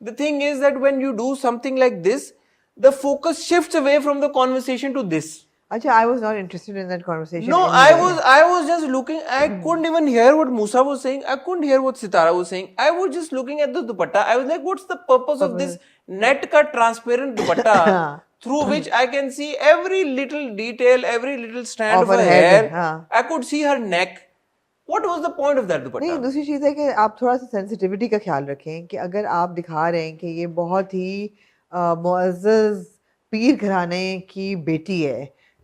the thing is that when you do something like this the focus shifts away from the conversation to this Achha, I was not interested in that conversation. No, I was just looking. I couldn't even hear what Musa was saying. I couldn't hear what Sitara was saying. I was just looking at the dupatta. I was like, what's the purpose of this net cut transparent dupatta through which I can see every little detail, every little strand of her hair. I could see her neck. What was the point of that dupatta? नहीं दूसरी चीज़ है कि आप थोड़ा सा sensitivity का ख्याल रखें कि अगर आप दिखा रहे हैं कि ये बहुत ही मुअज़्ज़ज़ पीर घराने की बेटी है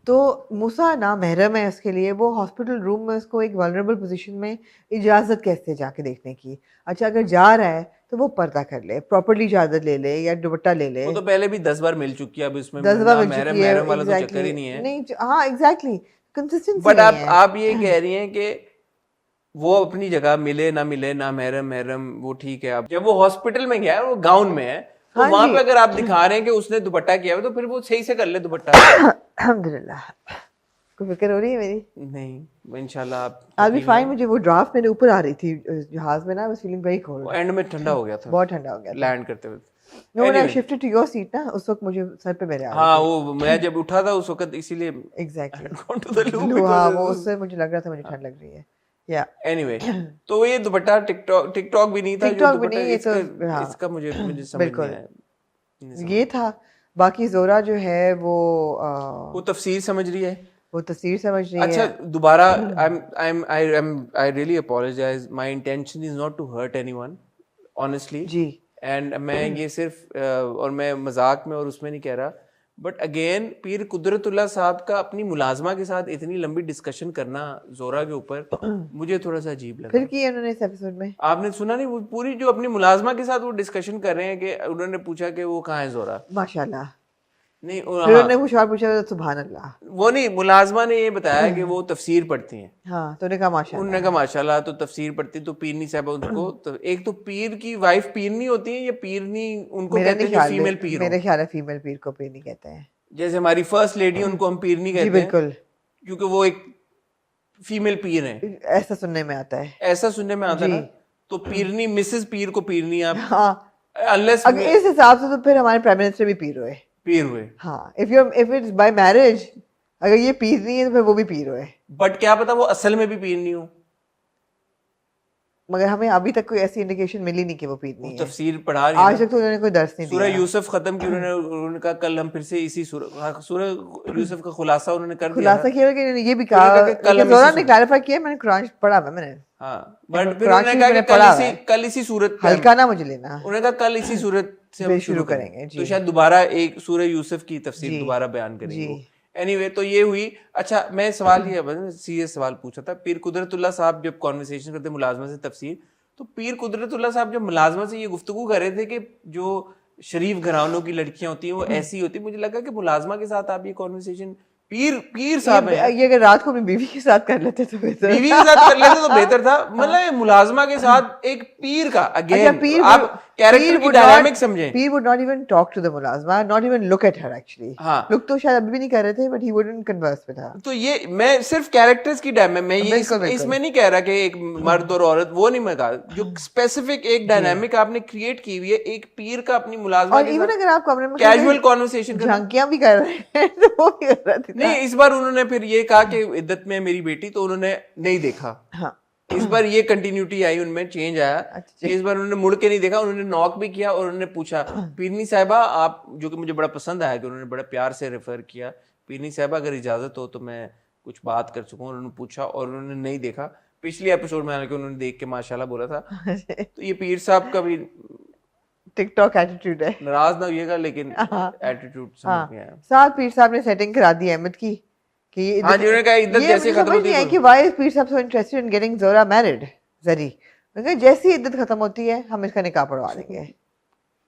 तो मूसा ना महरम है उसके लिए वो हॉस्पिटल रूम में उसको एक वल्नरेबल पोजीशन में इजाज़त कैसे जाके देखने की अच्छा अगर जा रहा है तो वो पर्दा कर ले प्रॉपर्ली इजाज़त ले ले या दुपट्टा ले ले वो तो पहले भी 10 बार मिल चुकी है अब इसमें 10 बार मिल चुकी है वाला तो चक्कर ही नहीं है नहीं हाँ एग्जैक्टली कंसिस्टेंसी बट आप ये कह रही हैं कि वो अपनी जगह मिले ना महरम वो ठीक है अब जब वो हॉस्पिटल में गया है वो गाउन में है तो वहां पे अगर आप दिखा रहे हैं कि उसने दुपट्टा किया है तो फिर वो सही से कर ले दुपट्टा अल्हम्दुलिल्लाह कोई फिक्र हो रही है मेरी नहीं इंशाल्लाह आप I'll be fine मुझे वो ड्राफ्ट मेरे ऊपर आ रही थी जहाज में ना I was feeling very cold and में ठंडा हो गया था बहुत ठंडा हो गया था लैंड करते हुए No, when I shifted to your seat ना उस वक्त मुझे सर पे मेरे आ रही हाँ वो मैं जब उठा था उस वक्त इसीलिए exactly हाँ वो उससे मुझे लग रहा था मुझे ठंड लग रही है एनीवे तो ये दुपट्टा टिकटॉक भी नहीं था टिकटॉक भी नहीं ये तो इसका मुझे समझ नहीं आया ये था बाकी जोरा जो है वो तफसीर समझ रही है, वो तफसीर समझ रही है। अच्छा दोबारा I really apologise, my intention is not to hurt anyone honestly जी। एंड मैं ये सिर्फ और मैं मजाक में और उसमें नहीं कह रहा, बट अगेन पीर कुदरतुल्लाह साहब का अपनी मुलाजमा के साथ इतनी लंबी डिस्कशन करना जोरा के ऊपर मुझे थोड़ा सा अजीब लगा। फिर किया उन्होंने इस एपिसोड में, आपने सुना नहीं, वो पूरी जो अपनी मुलाजमा के साथ वो डिस्कशन कर रहे हैं कि उन्होंने पूछा कि वो कहाँ है जोरा, माशाल्लाह। नहीं फिर हाँ, उन्होंने कुछ और पूछा तो सुभान अल्लाह। वो नहीं, मुलाजमा ने ये बताया कि वो तफसीर पढ़ती हैं। हाँ तो उन्होंने कहा माशाल्लाह। उन्होंने कहा माशाल्लाह, तो तफसीर पढ़ती तो पीरनी साहब उनको तो एक तो पीर की वाइफ पीरनी होती है या पीरनी उनको कहते हैं जो फीमेल पीर हो? मेरे ख्याल है फीमेल पीर को पीरनी कहते हैं। जैसे हमारी फर्स्ट लेडी उनको हम पीरनी कहते हैं। जी बिल्कुल, क्योंकि वो एक फीमेल पीर है, ऐसा सुनने में आता है। ऐसा सुनने में आता है ना, तो पीरनी मिसेस पीर को पीरनी आप, हाँ अनलेस अगर इस हिसाब से तो फिर हमारे प्राइम मिनिस्टर भी पीर हुए। पीर हुए, हाँ इफ इट्स बाय मैरिज, अगर ये पीर नहीं है तो फिर वो भी पीर हुए। बट क्या पता वो असल में भी पीर नहीं हो, मगर हमें अभी तक कोई ऐसी इंडिकेशन मिली नहीं कि वो पीर नहीं है। तफसीर पढ़ा रही है आज तक तो उन्होंने कोई दर्स नहीं सूरह दिया। यूसुफ खत्म की, उन्होंने कहा कल हम फिर से इसी सूरह यूसुफ का खुलासा उन्होंने कर दिया, खुलासा किया कि ये भी कहा, जोरा ने क्लैरिफाई किया, मैंने कुरान पढ़ा है मैंने। हाँ बट फिर उन्होंने कहा कि कल इसी सूरत, हल्का ना मुझे लेना, उन्होंने कहा कल इसी सूरत से हम शुरू करेंगे। तो शायद दोबारा एक सूरह यूसुफ की तफसीर दोबारा बयान करेंगे। एनीवे तो ये हुई। अच्छा मैं सवाल ये सीरियस सवाल पूछा था, पीर कुदरतुल्लाह साहब जब कॉन्वर्सेशन करते मुलाजमा से तफसीर, तो पीर कुदरतुल्लाह साहब जब मुलाजमा से ये गुफ्तगू कर रहे थे कि जो शरीफ घरानों की लड़कियां होती हैं वो ऐसी होती, मुझे लगा कि मुलाजमा के साथ आप ये कॉन्वर्सेशन पीर साहब है, ये अगर रात को अपनी बीवी के साथ कर लेते तो बेहतर, बीवी के साथ कर लेते तो बेहतर था। मतलब मुलाजमा के साथ एक पीर का, अगेन आप कैरेक्टर की डायनामिक समझें, पीर would not even talk to the मुलाजमा, not even look at her actually। हाँ लुक तो शायद अभी भी नहीं कर रहे थे, but he wouldn't converse with her। तो ये मैं सिर्फ कैरेक्टर्स की मैं ये इसमें नहीं कह रहा कि एक मर्द और औरत, वो नहीं मैं कहा, जो स्पेसिफिक एक डायनामिक आपने क्रिएट की हुई है एक पीर का अपनी मुलाजमा और इवन अगर आप कमरे में कैजुअल कॉन्वर्सेशन झांकियां भी कर रहे हैं तो वो भी कर रहा था। नहीं, इस बार उन्होंने फिर ये कहा कि इद्दत में मेरी बेटी, तो उन्होंने नहीं देखा। हाँ इस बार ये कंटिन्यूटी आई, उनमें चेंज आया। अच्छा। इस बार उन्होंने मुड़ के नहीं देखा, उन्होंने नॉक भी किया और उन्होंने पूछा पीरनी साहिबा आप, जो कि मुझे बड़ा पसंद आया कि उन्होंने बड़ा प्यार से रेफर किया, पीरनी साहिबा अगर इजाजत हो तो मैं कुछ बात कर सकूं। उन्होंने पूछा और उन्होंने नहीं देखा। पिछले एपिसोड में हालांकि उन्होंने देख के माशाल्लाह बोला था। तो ये पीर साहब का भी टिकटॉक एटीट्यूड है, नाराज ना होइएगा लेकिन एटीट्यूड समझ में आया। साथ पीर साहब ने सेटिंग करा दी अहमद की कि हाँ जी, उन्होंने कहा इद्दत जैसे खत्म होती है कि व्हाई इज पीर साहब सो इंटरेस्टेड इन गेटिंग जोरा मैरिड जरी, क्योंकि जैसी इद्दत खत्म होती है हम इसका निकाह पढ़वा देंगे।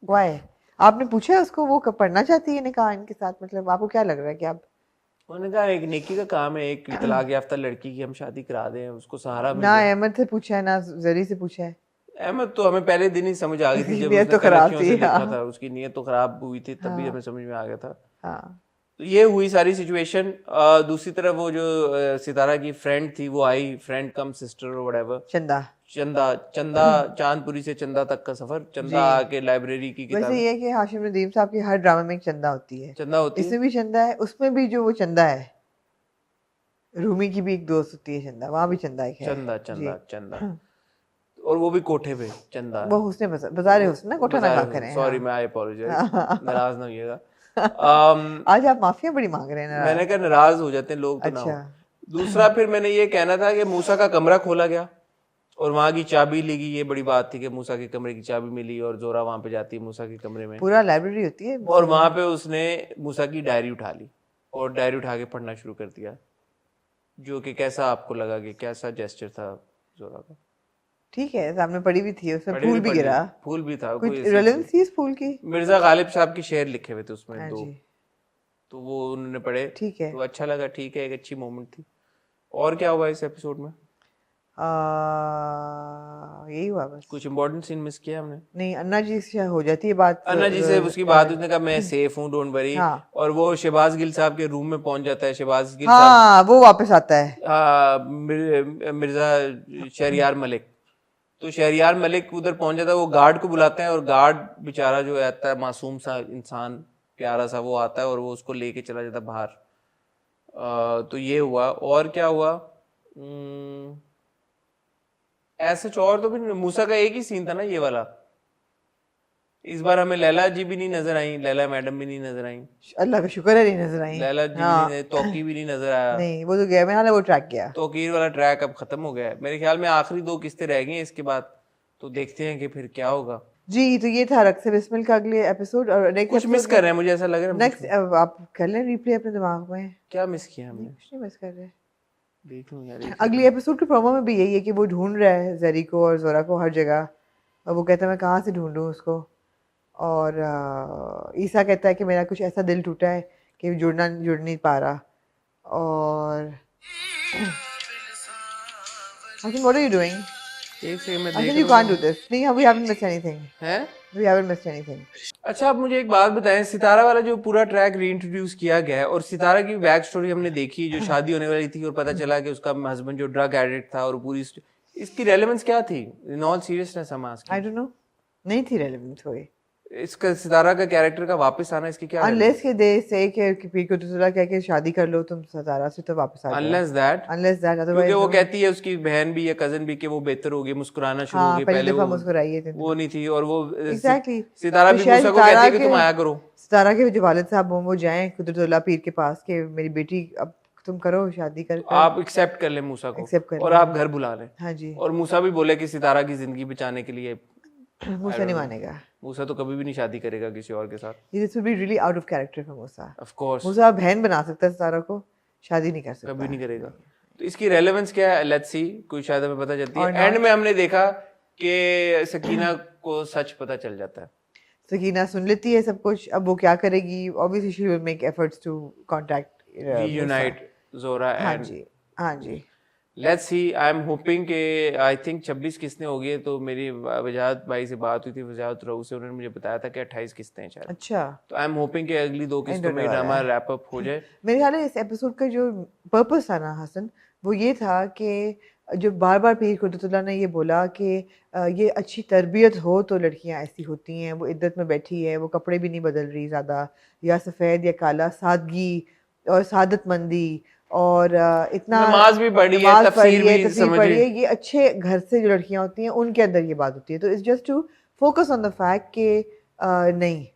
व्हाई आपने पूछा उसको वो पढ़ना चाहती है निकाह इनके साथ, मतलब आपको क्या लग रहा है कि आप? उन्होंने कहा एक नेकी का काम है, एक तलाक याफ्ता लड़की की हम शादी करा दें, उसको सहारा मिले। ना अहमद से पूछा है ना जरी से पूछा है। अहमद तो हमें पहले दिन ही समझ आ गई थी, जब नीयत तो खराब थी, था उसकी नीयत तो खराब हुई थी, तभी हमें समझ में आ गया था। हाँ तो ये हुई सारी सिचुएशन। दूसरी तरफ वो जो सितारा की फ्रेंड थी वो आई, फ्रेंड कम सिस्टर और व्हाटएवर, चंदा चांदपुरी से चंदा तक का सफर। चंदा आके लाइब्रेरी की किताब, वैसे ये है कि हाशिम नदीम साहब की हर ड्रामा में एक चंदा होती है, इसमें भी चंदा है, उसमें भी जो वो चंदा है, रूमी की भी एक दोस्त होती है चंदा, वहाँ भी चंदा है। चंदा और वो भी कोठे पे चंदा, वो हुस्ने बाजार हुस्न ना, कोठा ना करें। सॉरी मैं आई अपोलोजाइज, नाराज ना होइएगा। आज आप माफिया बड़ी मांग रहे हैं। मैंने कहा नाराज हो जाते हैं लोग तो ना हो। दूसरा फिर मैंने ये कहना था कि मूसा का कमरा खोला गया और वहां की चाबी ली गई। ये बड़ी बात थी कि मूसा के कमरे की चाबी मिली और जोरा वहां पे जाती है मूसा के कमरे में, पूरा लाइब्रेरी होती है, और वहां पे उसने मूसा की डायरी उठा ली और डायरी उठा के पढ़ना शुरू कर दिया। जो कि कैसा आपको लगा, कि कैसा जेस्चर था जोरा का? ठीक है, सामने पड़ी भी थी, उसमें फूल भी गिरा, फूल भी था, कुछ रिलेवेंस थी इस फूल की। मिर्जा गालिब साहब के शेर लिखे हुए थे उसमें दो, जी। तो वो उन्होंने पढ़े, ठीक है, तो अच्छा लगा, ठीक है, एक अच्छी मोमेंट थी। और क्या हुआ इस एपिसोड में? यही हुआ बस। कुछ इम्पोर्टेंट सीन मिस किया हमने? नहीं, अन्ना जी से हो जाती है बात, अन्ना जी से उसकी बात, उसने कहा मैं सेफ हूँ, डोंट वरी। और वो शहबाज गिल साहब के रूम में पहुंच जाता है, शहबाज गिल साहब, वो वापस आता है, मिर्जा शहरियार मलिक, तो शहरियार मलिक उधर पहुंच जाता है, वो गार्ड को बुलाते हैं और गार्ड बेचारा जो आता है, मासूम सा इंसान प्यारा सा, वो आता है और वो उसको लेके चला जाता है बाहर। तो ये हुआ। और क्या हुआ? ऐसा और तो भी मूसा का एक ही सीन था ना ये वाला, इस बार हमें लैला जी भी नहीं नजर आई, लैला मैडम भी नहीं नजर आई, अल्लाह का शुक्र है नहीं नजर आई। लैला जी भी नहीं, तौकी भी नहीं नजर आया। नहीं वो तो गया, मैंने वो ट्रैक किया। तौकीर वाला ट्रैक अब खत्म हो गया है मेरे ख्याल में, आखिरी 2 किस्तें रह गई हैं इसके बाद, तो देखते हैं कि फिर क्या होगा। जी तो ये था रक्स बिस्मिल का अगले एपिसोड। और नेक्स्ट कुछ मिस कर रहे हैं मुझे ऐसा लग रहा है। नेक्स्ट आप कर लें रिप्ले अपने दिमाग में। क्या मिस किया हमने? कुछ नहीं मिस कर रहे। देख लूं यार। अगली एपिसोड के प्रोमो में भी यही है कि वो ढूंढ रहा है जेरी को और जोरा को हर जगह, और वो कहता है मैं कहाँ से ढूंढूं उसको, और ईसा कहता है कि मेरा कुछ ऐसा दिल टूटा है कि जुड़ नहीं पा रहा। और Hassan, what are you doing? एक सेकंड में Hassan, you can't do this. नहीं, we haven't missed anything. हैं? We haven't missed anything. अच्छा, आप मुझे एक बात बताएं, सितारा वाला जो पूरा ट्रैक रीइंट्रोड्यूस किया गया है और सितारा की बैक स्टोरी हमने देखी, जो शादी होने वाली थी और पता चला कि उसका हस्बैंड जो ड्रग एडिक्ट था, और पूरी इसकी रेलेवेंस क्या थी? इन ऑल सीरियसनेस हम आस्किंग। I don't know. नहीं थी रेलेवेंस कोई। इसका सितारा का कैरेक्टर का वापस आना, इसकी क्या Unless के दे से कि पीर को तो कह के शादी कर लो तुम सितारा से तो वापस आ जाओ। Unless that otherwise क्योंकि वो कहती है उसकी बहन भी या कजन भी कि वो बेहतर होगी, मुस्कुराना शुरू होगी। पहले वो मुस्कुराई थी, वो नहीं थी, और वो Exactly. सितारा भी मूसा को कहती है कि तुम आया करो। सितारा के जो वालिद साहब वो जाएं कुदरतुल्लाह पीर के पास कि मेरी बेटी अब तुम करो शादी कर आप एक्सेप्ट कर ले मूसा को और आप घर बुला लें। हाँ जी। और मूसा भी बोले कि सितारा की जिंदगी बचाने के लिए। मूसा नहीं मानेगा। मूसा तो कभी भी नहीं शादी करेगा किसी और के साथ। This would be really out of character for Musa. Of course. मूसा बहन बना सकता है सितारा को, शादी नहीं कर सकता। कभी नहीं करेगा। तो इसकी रेलेवेंस क्या है? लेट्स सी, कोई शायद हमें पता चलती है। एंड में हमने देखा कि सकीना को सच पता चल जाता है। सकीना सुन लेती है सब कुछ। अब वो क्या करेगी? Obviously she will make efforts to contact reunite Zora and हाँ जी, हाँ जी। Let's see, I am hoping कि आई थिंक 26 किस्तें हो गई, तो मेरी वजाहत भाई से बात हुई थी, वजाहत रहू से, उन्होंने मुझे बताया था कि 28 किस्तें हैं शायद। अच्छा। तो आई एम होपिंग कि अगली 2 किस्तों में ड्रामा रैप अप हो जाए। मेरे ख्याल है इस एपिसोड का जो पर्पस था ना हसन, वो ये था कि जो बार बार पीर कुदरतुल्लाह ने ये बोला कि ये अच्छी तरबियत हो तो लड़कियां ऐसी होती हैं, वो इद्दत में बैठी है, वो कपड़े भी नहीं बदल रही ज़्यादा, या सफ़ेद या काला, सादगी और सादतमंदी, और इतना नमाज भी पढ़ी है, तफसीर भी समझ है, ये अच्छे घर से जो लड़कियां होती हैं उनके अंदर ये बात होती है। तो it's just to focus on the fact कि नहीं,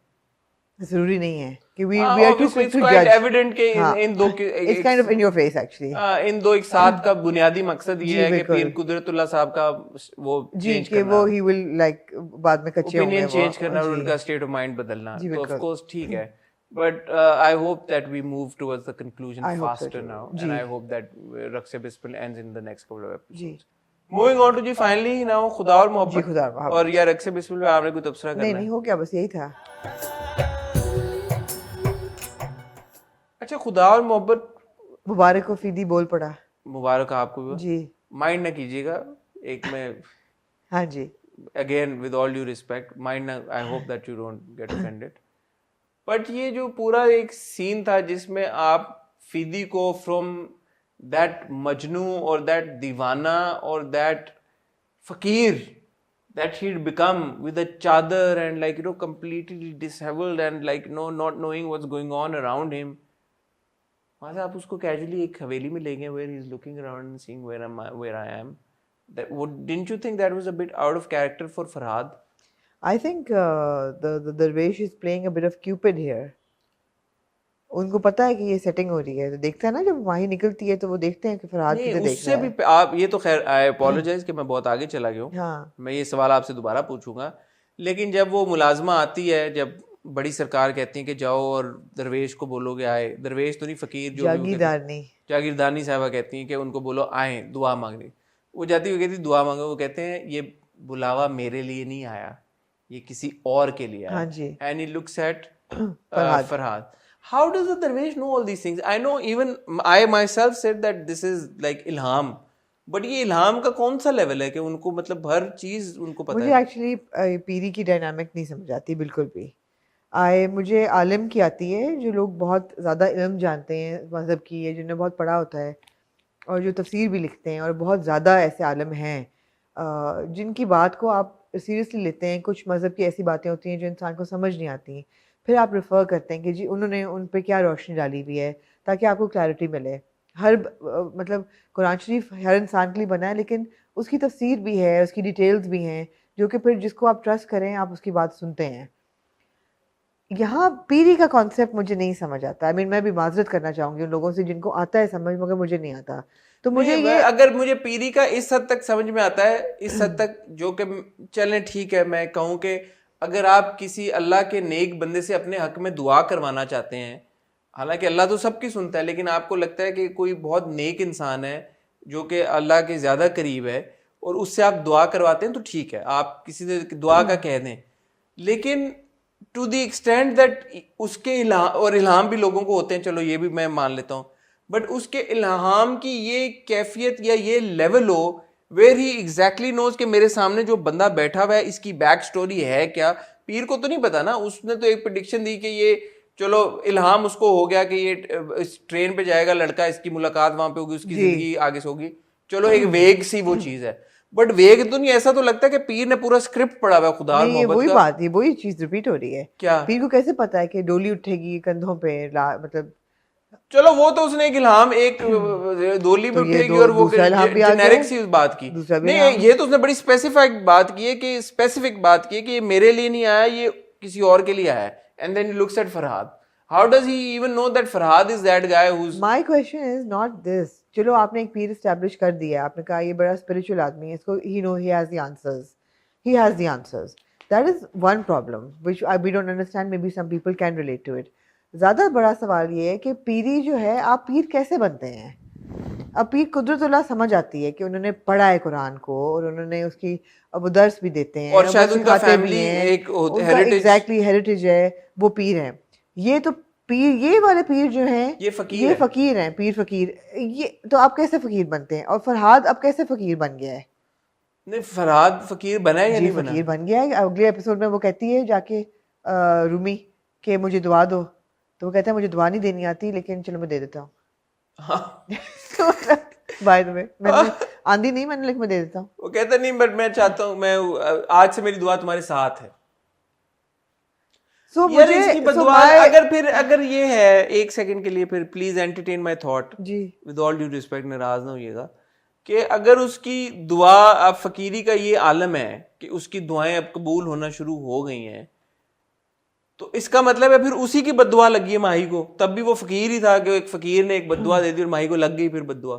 जरूरी नहीं है कि we are too quick to judge. Evident के इन दो के it's kind of in your face actually. इन दो एक साथ का बुनियादी मकसद ये है कि पीर कुदरतुल्लाह साहब का वो चेंज करना, वो he will like बाद में कच्चे ओपिनियन चेंज करना और उनका स्टेट ऑफ माइंड बदलना। तो ऑफ कोर्स ठीक है, but I hope that we move towards the conclusion faster now, and I hope that Rakse Bismil ends in the next couple of episodes. Moving on to ji finally now खुदा और मोहब्बत। और या रक्से बिस्मिल में आपने कोई तबसरा करना है? नहीं हो गया, बस यही था। अच्छा, खुदा और मोहब्बत, मुबारक को फीदी बोल पड़ा। मुबारक आपको भी जी। माइंड ना कीजिएगा, एक में हाँ जी, again with all due respect, mind ना, I hope that you don't get offended. But ये जो पूरा एक सीन था जिसमें आप फीदी को फ्रॉम दैट मजनू और दैट दीवाना और दैट फकीर that he'd become with a chadar and like completely disheveled and like not knowing what's going on around him, वहां से आप उसको कैजुअली एक हवेली में ले गए where he's looking around and seeing where I am. Didn't you think that was a bit out of character for Farhad? I think the Darvesh is playing a bit of Cupid here. उनको पता है कि ये setting हो रही है, तो देखते हैं ना जब वहीं निकलती है तो वो देखते हैं कि फरहाद किधर देख उससे भी आप ये तो खैर आई अपोलोजाइज कि मैं बहुत आगे चला गया हूँ। हाँ। मैं ये सवाल आपसे दोबारा पूछूंगा, लेकिन जब वो मुलाजमा आती है, जब बड़ी सरकार कहती है कि जाओ और दरवेश को बोलो कि आए, दरवेश तो नहीं फकीर जो जागीरदारनी साहबा कहती हैं कि उनको बोलो आए दुआ मांगने, वो जाती हुई कहती दुआ मांगो, वो कहते हैं ये बुलावा मेरे लिए नहीं आया, ये किसी और के लिए आया। And he looks at Farhad. How does the Darvesh know all these things? I know even I myself said that this is like ilham, but ये इल्हाम का कौन सा लेवल है कि उनको मतलब हर चीज उनको पता है? मुझे एक्चुअली पीरी की डायनामिक नहीं समझ आती बिल्कुल भी। मुझे आलिम की आती है, जो लोग बहुत ज़्यादा इल्म जानते हैं मज़हब की है, जिन्हें बहुत पढ़ा होता है और जो तफसीर भी लिखते हैं, और बहुत ज़्यादा ऐसे आलिम हैं जिनकी बात को आप सीरियसली लेते हैं। कुछ मज़हब की ऐसी बातें होती हैं जो इंसान को समझ नहीं आती, फिर आप रेफ़र करते हैं कि जी उन्होंने उन पे क्या रोशनी डाली हुई है, ताकि आपको क्लैरिटी मिले। हर मतलब कुरान शरीफ हर इंसान के लिए बना है, लेकिन उसकी तफसीर भी है, उसकी डिटेल्स भी हैं, जो कि फिर जिसको आप ट्रस्ट करें आप उसकी बात सुनते हैं। यहाँ पीरी का कॉन्सेप्ट मुझे नहीं समझ आता। I mean, मैं भी माजरत करना चाहूंगी उन लोगों से जिनको आता है समझ, मगर मुझे नहीं आता। तो मुझे ये अगर मुझे पीरी का इस हद तक समझ में आता है, इस हद तक जो कि चलें ठीक है, मैं कहूँ कि अगर आप किसी अल्लाह के नेक बंदे से अपने हक में दुआ करवाना चाहते हैं, हालांकि अल्लाह तो सबकी सुनता है, लेकिन आपको लगता है कि कोई बहुत नेक इंसान है जो कि अल्लाह के ज़्यादा करीब है और उससे आप दुआ करवाते हैं, तो ठीक है, आप किसी से दुआ का कह दें। लेकिन टू द एक्सटेंट दैट उसके इल्हाम भी लोगों को होते हैं, चलो ये भी मैं मान लेता हूँ, बट उसके इल्हाम की ये कैफियत या ये लेवल हो वेयर ही एग्जैक्टली नोज कि मेरे सामने जो बंदा बैठा हुआ है इसकी बैक स्टोरी है क्या। पीर को तो नहीं पता ना, उसने तो एक प्रेडिक्शन दी कि ये चलो इल्हाम उसको हो गया कि ये इस ट्रेन पे जाएगा लड़का, इसकी मुलाकात वहां पे होगी, उसकी जिंदगी आगे से होगी, चलो एक वेग सी वो चीज है। बट वेग तो नहीं, ऐसा तो लगता है कि पीर ने पूरा स्क्रिप्ट पढ़ा हुआ है खुदा और मोहब्बत वही का। बात है, वही चीज रिपीट हो रही है। क्या पीर को कैसे पता है कि डोली उठेगी कंधों पे, मतलब चलो वो तो उसने एक इल्हाम, एक डोली भी तो ये उठेगी और वो दूसरा इल्हाम भी आ जेनेरिक गया, सी बात की। दूसरा भी नहीं, इल्हाम। ये तो उसने बड़ी स्पेसिफिक बात की है कि ये मेरे लिए नहीं आया, ये किसी और के लिए आया है। And then he looks at Farhad, how does he even know that Farhad is that guy whose. My question is not this, चलो आपने एक पीर एस्टैब्लिश कर दिया है, आपने कहा ये बड़ा स्पिरिचुअल आदमी है, इसको he has the answers, he has the answers. That is one problem which we don't understand. Maybe some people can relate to it. ज़्यादा बड़ा सवाल ये है कि पीरी जो है, आप पीर कैसे बनते हैं? अब पीर कुदरतुल्लाह समझ आती है कि उन्होंने पढ़ा है कुरान को और उन्होंने उसकी अब वो दर्स भी देते हैं और शायद उनका फैमिली एक हेरिटेज, एग्जैक्टली हेरिटेज है, वो पीर हैं। ये तो पीर, ये वाले पीर जो हैं ये फकीर हैं, पीर फकीर। ये तो आप कैसे फकीर बनते हैं? और फरहाद अब कैसे फकीर बन गया है? नहीं, फरहाद फकीर बना है या नहीं बना? फकीर बन गया है। अगले एपिसोड में वो कहती है जाके रूमी के मुझे दुआ दो, तो वो कहता है मुझे दुआ नहीं देनी आती, लेकिन चलो मैं दे देता हूँ। बाय द वे, मैंने आंधी नहीं, मैंने लिख मैं दे देता हूँ। वो कहता नहीं, बट मैं चाहता हूँ, मैं आज से मेरी दुआ तुम्हारे साथ है। So, यार इसकी बदुआ अगर ये है, एक सेकंड के लिए फिर प्लीज एंटरटेन माय थॉट जी, विद ऑल ड्यू रिस्पेक्ट, नाराज ना होइएगा, कि अगर उसकी दुआ, अब फकीरी का ये आलम है कि उसकी दुआएं अब कबूल होना शुरू हो गई हैं, तो इसका मतलब है फिर उसी की बद्दुआ लगी है माही को। तब भी वो फकीर ही था कि एक फकीर ने एक बद्दुआ दे दी और माही को लग गई फिर बद्दुआ।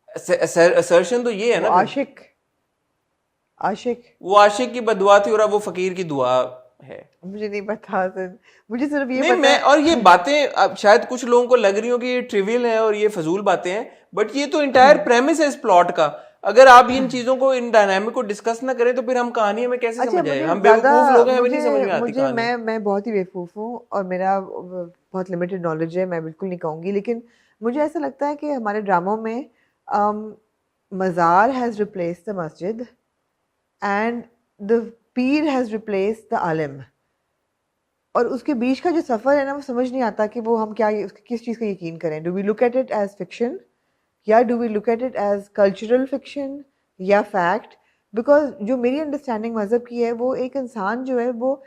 असर्शन तो ये है ना, आशिक वो आशिक की बद्दुआ थी और अब वो फकीर की दुआ है। मुझे नहीं पता, मुझे सिर्फ ये नहीं, पता मैं और ये बातें अब शायद कुछ लोगों को लग रही हो कि ये ट्रिवियल है और ये फजूल बातें हैं, बट ये तो इंटायर प्रेमिस है इस प्लॉट का। अगर आप इन चीजों को, इन डायनामिक को डिस्कस ना करें तो फिर हम कहानी में कैसे समझ आए? हम बेवकूफ लोग हैं, हमें नहीं समझ में आती कहानी। मैं बहुत ही बेवकूफ हूँ और मेरा बहुत लिमिटेड नॉलेज है, मैं बिल्कुल नहीं कहूँगी, लेकिन मुझे ऐसा लगता है कि हमारे ड्रामों में मज़ार हैज़ रिप्लेस्ड द मस्जिद and the Pir has replaced the आलिम, और उसके बीच का जो सफ़र है ना, वो समझ नहीं आता कि वो हम क्या, किस चीज़ का यकीन करें। Do we look at it as fiction या do we look at it as cultural fiction या फैक्ट? बिकॉज जो मेरी अंडरस्टैंडिंग मज़हब की है, वो एक इंसान जो है, वो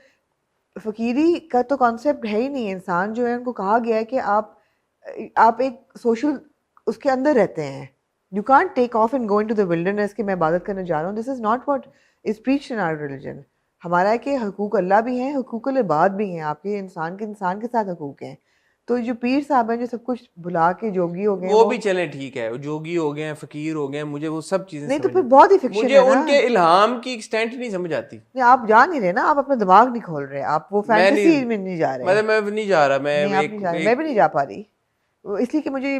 फ़कीरी का तो कॉन्सेप्ट है ही नहीं। इंसान जो है, उनको कहा गया है कि आप एक सोशल उसके अंदर रहते हैं। You can't take off and go into the wilderness कि मैं इबादत करने जा रहा हूँ। This is not what is preached in our religion. हमारा है कि हुकूक अल्लाह भी हैं, हुकूकुल इबाद भी हैं, आपके इंसान के साथ हुकूक हैं। तो जो पीर साहब हैं जो सब कुछ भुला के जोगी हो गए, वो भी चले ठीक है, जोगी हो गए, फकीर हो गए, मुझे वो सब चीजें नहीं, तो फिर बहुत ही फिक्शन मुझे है ना। उनके इल्हाम की एक्सटेंट नहीं समझ आती। नहीं, आप जा नहीं रहे ना, आप अपना दिमाग नहीं खोल रहे, आप वो फैंटेसी में नहीं जा रहे। मतलब मैं नहीं जा रहा, मैं भी नहीं जा पा रही, इसलिए कि मुझे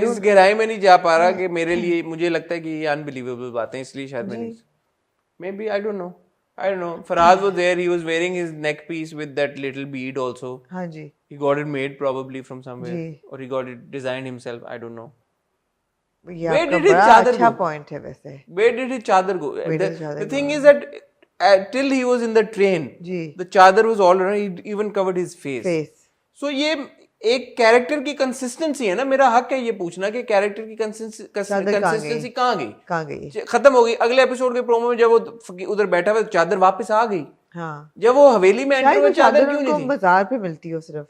इस गहराई में नहीं जा पा रहा कि मेरे लिए, मुझे लगता है कि ये अनबिलीवेबल बातें, इसलिए शायद मैं नहीं, maybe I don't know. Farhad was there, he was wearing his neck piece with that little bead also. हाँ जी, he got it made probably from somewhere, or he got it designed himself, I don't know. Where did his chadar go? point है वैसे, where did his chadar go? The thing is that till he was in the train, the chadar was all around, he even covered his face. So ये एक character की consistency है ना, मेरा हक है ये पूछना कि कैरेक्टर की कंसिस्टेंसी कहाँ गई? खत्म हो गई। अगले एपिसोड के प्रोमो में जब वो उधर बैठा हुआ, चादर वापस आ गई। हाँ। जब वो हवेली में एंटर हुआ, चादर क्यों नहीं थी? बाजार पे मिलती हो सिर्फ,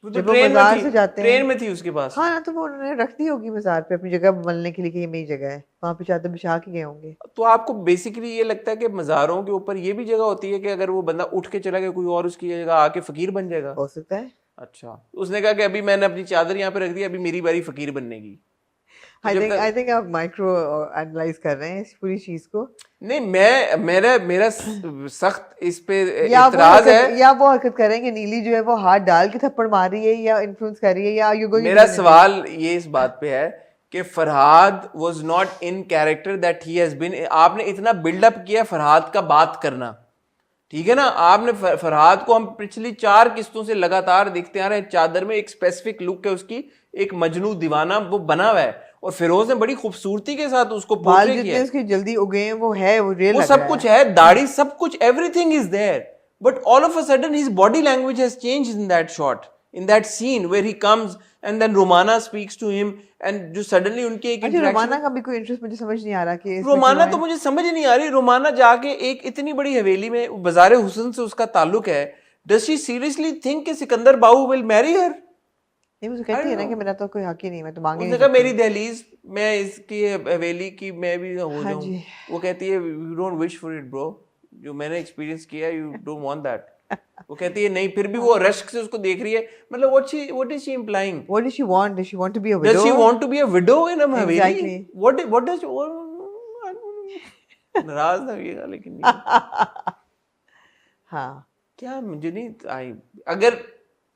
जब वो मज़ार से जाते हैं, ट्रेन में थी उसके पास। हाँ ना, तो वो उन्होंने रख दी होगी मज़ार पे अपनी जगह मलने के लिए कि ये मेरी जगह है, वहाँ पे चादर बिछा के गए होंगे। तो आपको बेसिकली ये लगता है कि मज़ारों के ऊपर ये भी जगह होती है कि अगर वो बंदा उठ के चला गया कोई और उसकी जगह आके फकीर बन जाएगा? हो सकता है। अच्छा, उसने कहा कि अभी मैंने अपनी चादर यहाँ पे रख दी, अभी मेरी बारी फकीर बनने की। आई थिंक आप माइक्रो एनालाइज कर रहे हैं इस पूरी चीज को। नहीं, मेरा सख्त इस पे इतराज है। या वो हरकत कर रहे हैं कि नीली जो है वो हाथ डाल के थप्पड़ मार रही है या इन्फ्लुएंस कर रही है, या यू गोइंग। मेरा सवाल ये इस बात पे है कि Farhad was not in character that he has been. आपने इतना बिल्डअप किया फरहाद का बात करना, ठीक है ना, आपने फरहाद को हम पिछली 4 किस्तों से लगातार देखते आ रहे हैं, चादर में एक स्पेसिफिक लुक है उसकी, एक मजनू दीवाना वो बना हुआ है, और फिरोज ने बड़ी खूबसूरती के साथ उसको पोर्ट्रे किया है। उसकी जल्दी उगे हैं, वो है, वो रियल, वो सब कुछ है, दाढ़ी सब कुछ, everything is there, but all of a sudden his body language has changed in that shot, in that scene where he comes and then Romana speaks to him, and जो सडनली उनके एक इंटरेक्शन। रोमाना का भी कोई इंटरेस्ट मुझे समझ नहीं आ रहा कि रोमाना तो मुझे समझ नहीं आ रही। रोमाना जाके एक इतनी बड़ी हवेली में, बाज़ार हुस्न से उसका ताल्लुक है, डज शी सीरियसली थिंक कि सिकंदर बाहू विल मैरी हर? नहीं, मुझे कहती है ना कि मेरा तो कोई हक ही नहीं, मैं तो मांगे उसने कहा मेरी दहलीज, मैं इसकी हवेली की मैं भी हो हाँ जाऊं। वो कहती है you don't wish for it bro, जो मैंने एक्सपीरियंस किया यू डोंट वांट दैट। वो कहती है नहीं, फिर भी वो रश्क से उसको देख रही है, मतलब what is she implying? What does she want? Does she want to be a widow? Does she want to be a widow in a Haveli? Exactly. What does नाराज ना होइएगा लेकिन हाँ, क्या मुझे नहीं अगर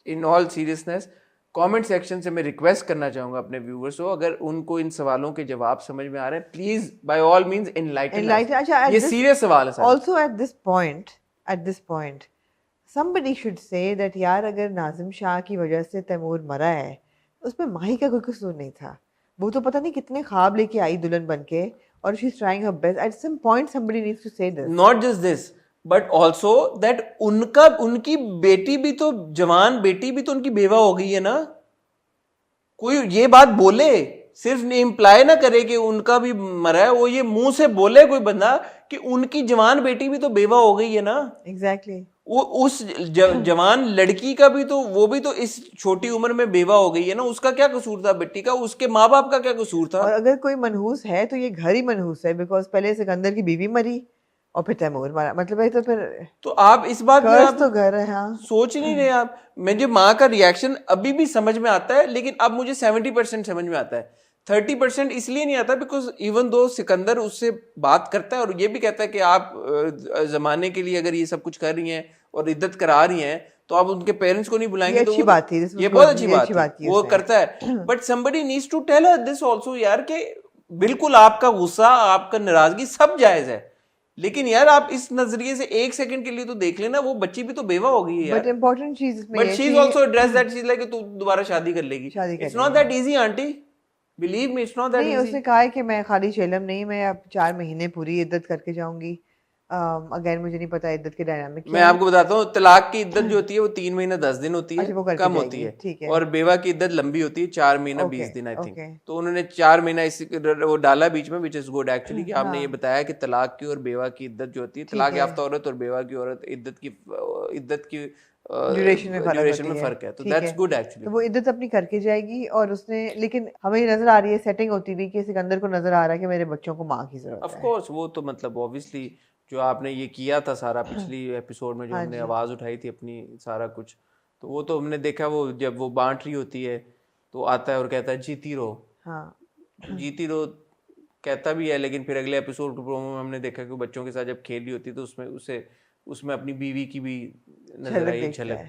in all seriousness comment section से मैं रिक्वेस्ट करना चाहूंगा अपने व्यूअर्स को, अगर उनको इन सवालों के जवाब समझ में आ रहे हैं, please by all means enlighten. अच्छा, ये सीरियस सवाल है। Also at this point somebody should say that यार अगर नाजिम शाह की वजह से तैमूर मरा है, उसमें माही का कोई कसूर नहीं था। वो तो पता नहीं कितने ख्वाब लेके आई दुल्हन बनके, और she is trying her best. At some point somebody needs to say this. Not just this, but also that उनकी बेटी भी तो, जवान बेटी भी तो उनकी बेवा हो गई है ना। कोई ये बात बोले, सिर्फ इम्प्लाई ना करे कि उनका भी मरा है, वो ये मुंह से बोले कोई बंदा कि उनकी जवान बेटी भी तो बेवा हो गई है ना। एग्जैक्टली वो उस जवान लड़की का भी तो, वो भी तो इस छोटी उम्र में बेवा हो गई है ना। उसका क्या कसूर था बेटी का? उसके माँ बाप का क्या कसूर था? और अगर कोई मनहूस है तो ये घर ही मनहूस है, बिकॉज पहले सिकंदर की बीवी मरी और फिर तैमूर मरा, मतलब है तो फिर तो आप इस बात में आप तो घर है। हाँ, सोच नहीं रहे आप। मुझे माँ का रिएक्शन अभी भी समझ में आता है, लेकिन अब मुझे 70% समझ में आता है। 30% इसलिए नहीं आता बिकॉज इवन दो सिकंदर उससे बात करता है और ये भी कहता है कि आप जमाने के लिए अगर ये सब कुछ कर रही हैं और इद्दत करा रही हैं तो आप उनके पेरेंट्स को नहीं बुलाएंगे, तो अच्छी बात थी, ये बहुत अच्छी बात थी, वो करता है। But somebody needs to tell her this also यार, कि बिल्कुल आपका गुस्सा, आपका नाराजगी सब जायज है, लेकिन यार आप इस नजरिए से 1 सेकंड के लिए तो देख लेना, वो बच्ची भी तो बेवा हो गई है यार। बट इंपॉर्टेंट चीज इसमें but she is also address that she is like तू दोबारा शादी कर लेगी। It's not that easy aunty, believe me, it's not that easy. उसने कहा है कि मैं खाली शेलम नहीं, मैं अब 4 महीने पूरी इद्दत करके जाऊंगी। अगेन मुझे नहीं पता इद्दत के डायनामिक। मैं आपको बताता हूँ, तलाक की इद्दत जो होती है वो 3 महीना 10 दिन होती है, अच्छा, कम होती है, और बेवा की इद्दत लंबी होती है, 4 महीना 20 दिन आई थिंक। तो उन्होंने 4 महीना वो डाला बीच में, विच इज गुड एक्चुअली, कि आपने ये बताया कि तलाक की और बेवा की इद्दत जो होती है, तलाक याफ्ता औरत और बेवा की औरत इद्दत की ड्यूरेशन में फर्क है, तो दैट्स गुड एक्चुअली। तो वो इद्दत अपनी करके जाएगी, और उसने, लेकिन हमें नजर आ रही है सेटिंग होती हुई कि सिकंदर को नजर आ रहा है कि मेरे बच्चों को माँ की जरूरत है। ऑफ कोर्स वो तो मतलब ऑब्वियसली जो आपने ये किया था सारा पिछली एपिसोड में, जो हमने आवाज उठाई थी अपनी सारा कुछ, तो वो तो हमने देखा। वो जब वो बांट रही होती है तो आता है और कहता है जीती रहो। हाँ, जीती रहो कहता भी है, लेकिन फिर अगले एपिसोड के प्रोमो में हमने देखा कि बच्चों के साथ जब खेल रही होती है तो उसमें अपनी बीवी की भी नजर आई, झलक,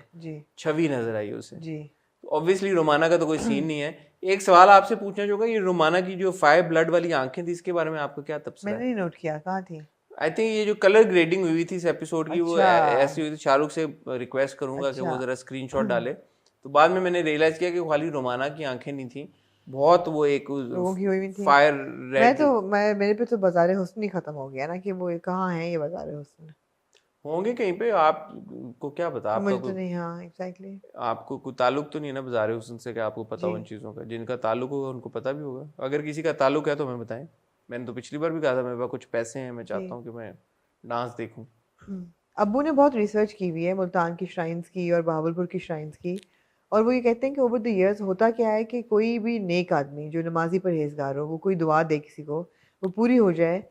छवि नजर आई उसे जी। ऑब्वियसली रोमाना का तो कोई सीन नहीं है। एक सवाल आपसे पूछना चाहूंगा, ये रोमाना की जो 5 ब्लड वाली आंखें थी, इसके बारे में आपका क्या तबसरा है? मैंने नोट किया, कहाँ थी? आई थिंक ये जो कलर ग्रेडिंग हुई थी इस एपिसोड की, वो ऐसी हुई थी। शाहरुख से रिक्वेस्ट करूंगा कि वो जरा स्क्रीनशॉट डाले। तो बाद में मैंने रियलाइज किया कि खाली रोमाना की आंखें नहीं थी, बहुत वो एक फायर रेड। मेरे पे तो बाज़ार हुस्न ही खत्म हो गया ना, कि वो कहाँ है ये बाज़ार हुस्न। होंगे कहीं पे, आपको क्या पता? आपका मुझे तो नहीं। हाँ एग्जैक्टली, आपको कोई ताल्लुक तो नहीं है ना बाज़ार हुस्न से कि आपको पता हो उन चीज़ों का। जिनका ताल्लुक होगा उनको पता भी होगा। अगर किसी का ताल्लुक है तो हमें बताएं। मैंने तो पिछली बार भी कहा था मेरे पास कुछ पैसे हैं, मैं चाहता हूँ कि मैं डांस देखूं। अब्बू ने बहुत रिसर्च की हुई है मुल्तान की श्राइन्स की और बहावलपुर की श्राइन्स की, और वो ये कहते हैं कि ओवर द इयर्स होता क्या है कि कोई भी नेक आदमी जो नमाजी परहेजगार हो, वो कोई दुआ दे किसी को, वो पूरी हो जाए।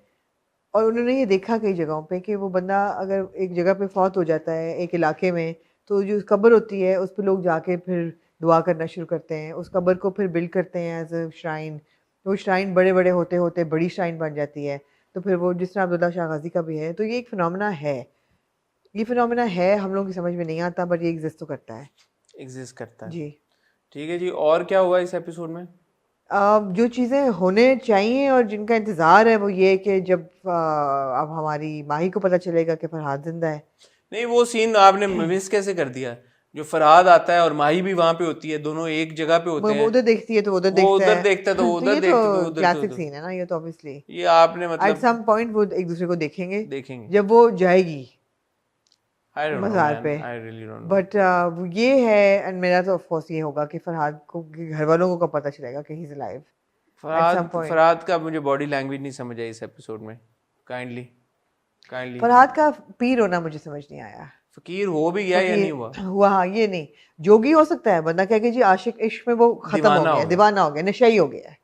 और उन्होंने ये देखा कई जगहों पे कि वो बंदा अगर एक जगह पे फौत हो जाता है एक इलाके में, तो जो कब्र होती है उस पर लोग जाके फिर दुआ करना शुरू करते हैं, उस कब्र को फिर बिल्ड करते हैं एज अ श्राइन। वो श्राइन बड़े बड़े होते होते बड़ी श्राइन बन जाती है। तो फिर वो जिस तरह अब्दुल्ला शाह गाजी का भी है, तो ये एक फिनोमेना है, ये फिनोमेना है, हम लोगों की समझ में नहीं आता, बट ये एग्जिस्ट तो करता है। एग्जिस्ट करता है जी। ठीक है जी। और क्या हुआ इस एपिसोड में? जो चीज़ें होने चाहिए और जिनका इंतज़ार है वो ये कि जब अब हमारी माही को पता चलेगा कि फरहाद जिंदा है। नहीं, वो सीन आपने मिस कैसे कर दिया? जो फरहाद आता है और माही भी वहां पे होती है, दोनों एक जगह पे होते वो हैं। उधर देखती है तो उधर वो देखता उधर है। देखता है तो वो तो उधर ये देखता है तो तो उधर क्लासिक सीन है ना, ये तो ऑब्वियसली ये आपने एट मतलब सम पॉइंट वो एक दूसरे को देखेंगे देखेंगे। जब वो जाएगी आई डोंट नो मज़ार मैन, पे। I really don't know. But ये है, एंड मेरा तो ऑफ कोर्स ये होगा कि फरहाद को घर वालों को कब पता चलेगा कि he is alive at some point. Farhad का मुझे बॉडी लैंग्वेज नहीं समझ आई इस एपिसोड में। काइंडली फरहाद का पीर होना मुझे समझ नहीं आया। फकीर हो भी गया या नहीं हुआ? हुआ, हाँ, ये नहीं। जोगी हो सकता है बंदा, क्या कि जी आशिक इश्क में वो खत्म हो गया, दीवाना हो गया, नशई हो गया,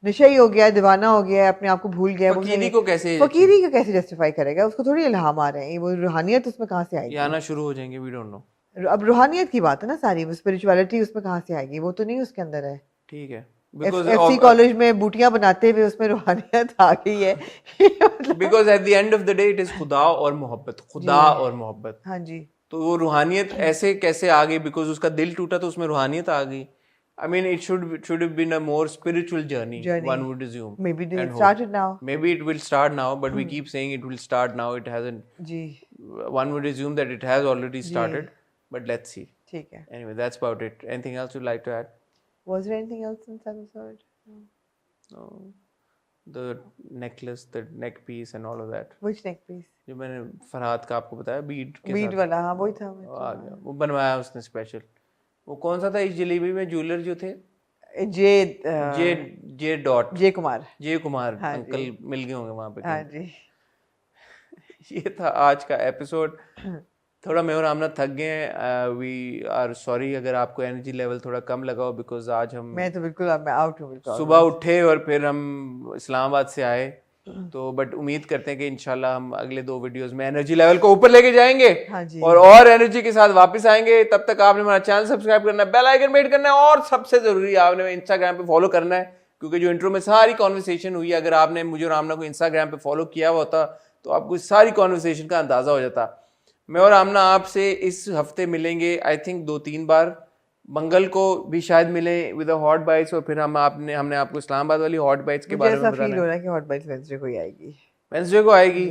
नशई हो गया, दीवाना हो गया, अपने आप को भूल गया। फकीरी को कैसे फकीरी का कैसे जस्टिफाई करेगा? उसको थोड़ी इल्हाम आ रहे हैं, वो रूहानियत उसमें कहाँ से आएगी? आना शुरू हो जाएंगे, वी डोंट नो। अब रूहानियत की बात है ना सारी, वो स्पिरिचुअलिटी उसमें कहाँ से आएगी? वो तो नहीं उसके अंदर है। ठीक है। एफसी कॉलेज में बूटियां बनाते हुए उसमें रूहानियत आ गई है। Because at the end of the day it is खुदा और मोहब्बत, खुदा और मोहब्बत। हाँ जी। तो वो रूहानियत ऐसे कैसे आ गई? बिकॉज उसका दिल टूटा तो उसमें रूहानियत आ गई। I mean, it should have been a more spiritual journey. One would assume. Maybe they and started now. Maybe it will start now, but we keep saying it will start now. It hasn't. Ji. One would assume that it has already started, but let's see. ठीक है। Anyway, that's about it. Anything else you'd like to add? Was there anything else in this episode? No. The necklace, the neck piece, and all of that. Which neck piece? जो मैंने फरहाद का आपको बताया बीड के बीड साथ वाला, हाँ वही था। वो आ गया, वो बनवाया उसने स्पेशल। वो कौन सा था इस जलेबी में ज्वेलर जो थे? जे जे डॉट जे कुमार। जे कुमार हाँ अंकल मिल गए होंगे वहां पे। हाँ जी। ये था आज का एपिसोड। थोड़ा मैं और आमना थक गए हैं। वी आर सॉरी अगर आपको एनर्जी लेवल थोड़ा कम लगा हो, बिकॉज आज हम मैं तो बिल्कुल मैं आउट हूँ बिल्कुल। सुबह उठे और फिर हम इस्लामाबाद से आए, तो बट उम्मीद करते हैं कि इंशाल्लाह हम अगले 2 वीडियोस में एनर्जी लेवल को ऊपर लेके जाएंगे। हाँ जी। और एनर्जी के साथ वापस आएंगे। तब तक आपने हमारा चैनल सब्सक्राइब करना है, बेल आइकन हिट करना है, और सबसे जरूरी आपने इंस्टाग्राम पे फॉलो करना है, क्योंकि जो इंट्रो में सारी कॉन्वर्सेशन हुई, अगर आपने मुझे और आमना को इंस्टाग्राम पे फॉलो किया हुआ होता तो आपको इस सारी कॉन्वर्सेशन का अंदाजा हो जाता। मैं और आमना आपसे इस हफ्ते मिलेंगे आई थिंक 2-3 बार। मंगल को भी शायद मिले विद हॉट बाइट्स, और फिर हमने आपको इस्लामाबाद वाली हॉट बाइट्स के बारे में बताना है। फील हो रहा है कि हॉट बाइट्स वेडनेसडे को ही आएगी। वेडनेसडे को आएगी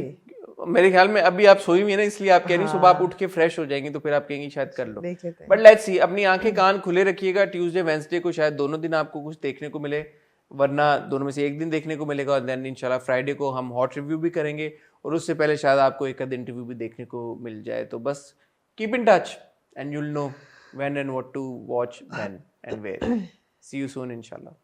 मेरे ख्याल में। अभी आप सोई हुई है ना, इसलिए आप कह रही सुबह आप उठ के फ्रेश हो जाएंगी, तो फिर आप कहेंगी शायद कर लो। बट लेट्स सी, अपनी आंखें कान खुले रखिएगा। ट्यूसडे वेडनेसडे को शायद दोनों दिन आपको कुछ देखने को मिले, वरना दोनों में से एक दिन देखने को मिलेगा। और देन इंशाल्लाह फ्राइडे को हम हॉट रिव्यू भी करेंगे, और उससे पहले शायद आपको एक आध इंटरव्यू भी देखने को मिल जाए। तो बस keep in touch and you'll know when and what to watch when and where. See you soon, inshallah.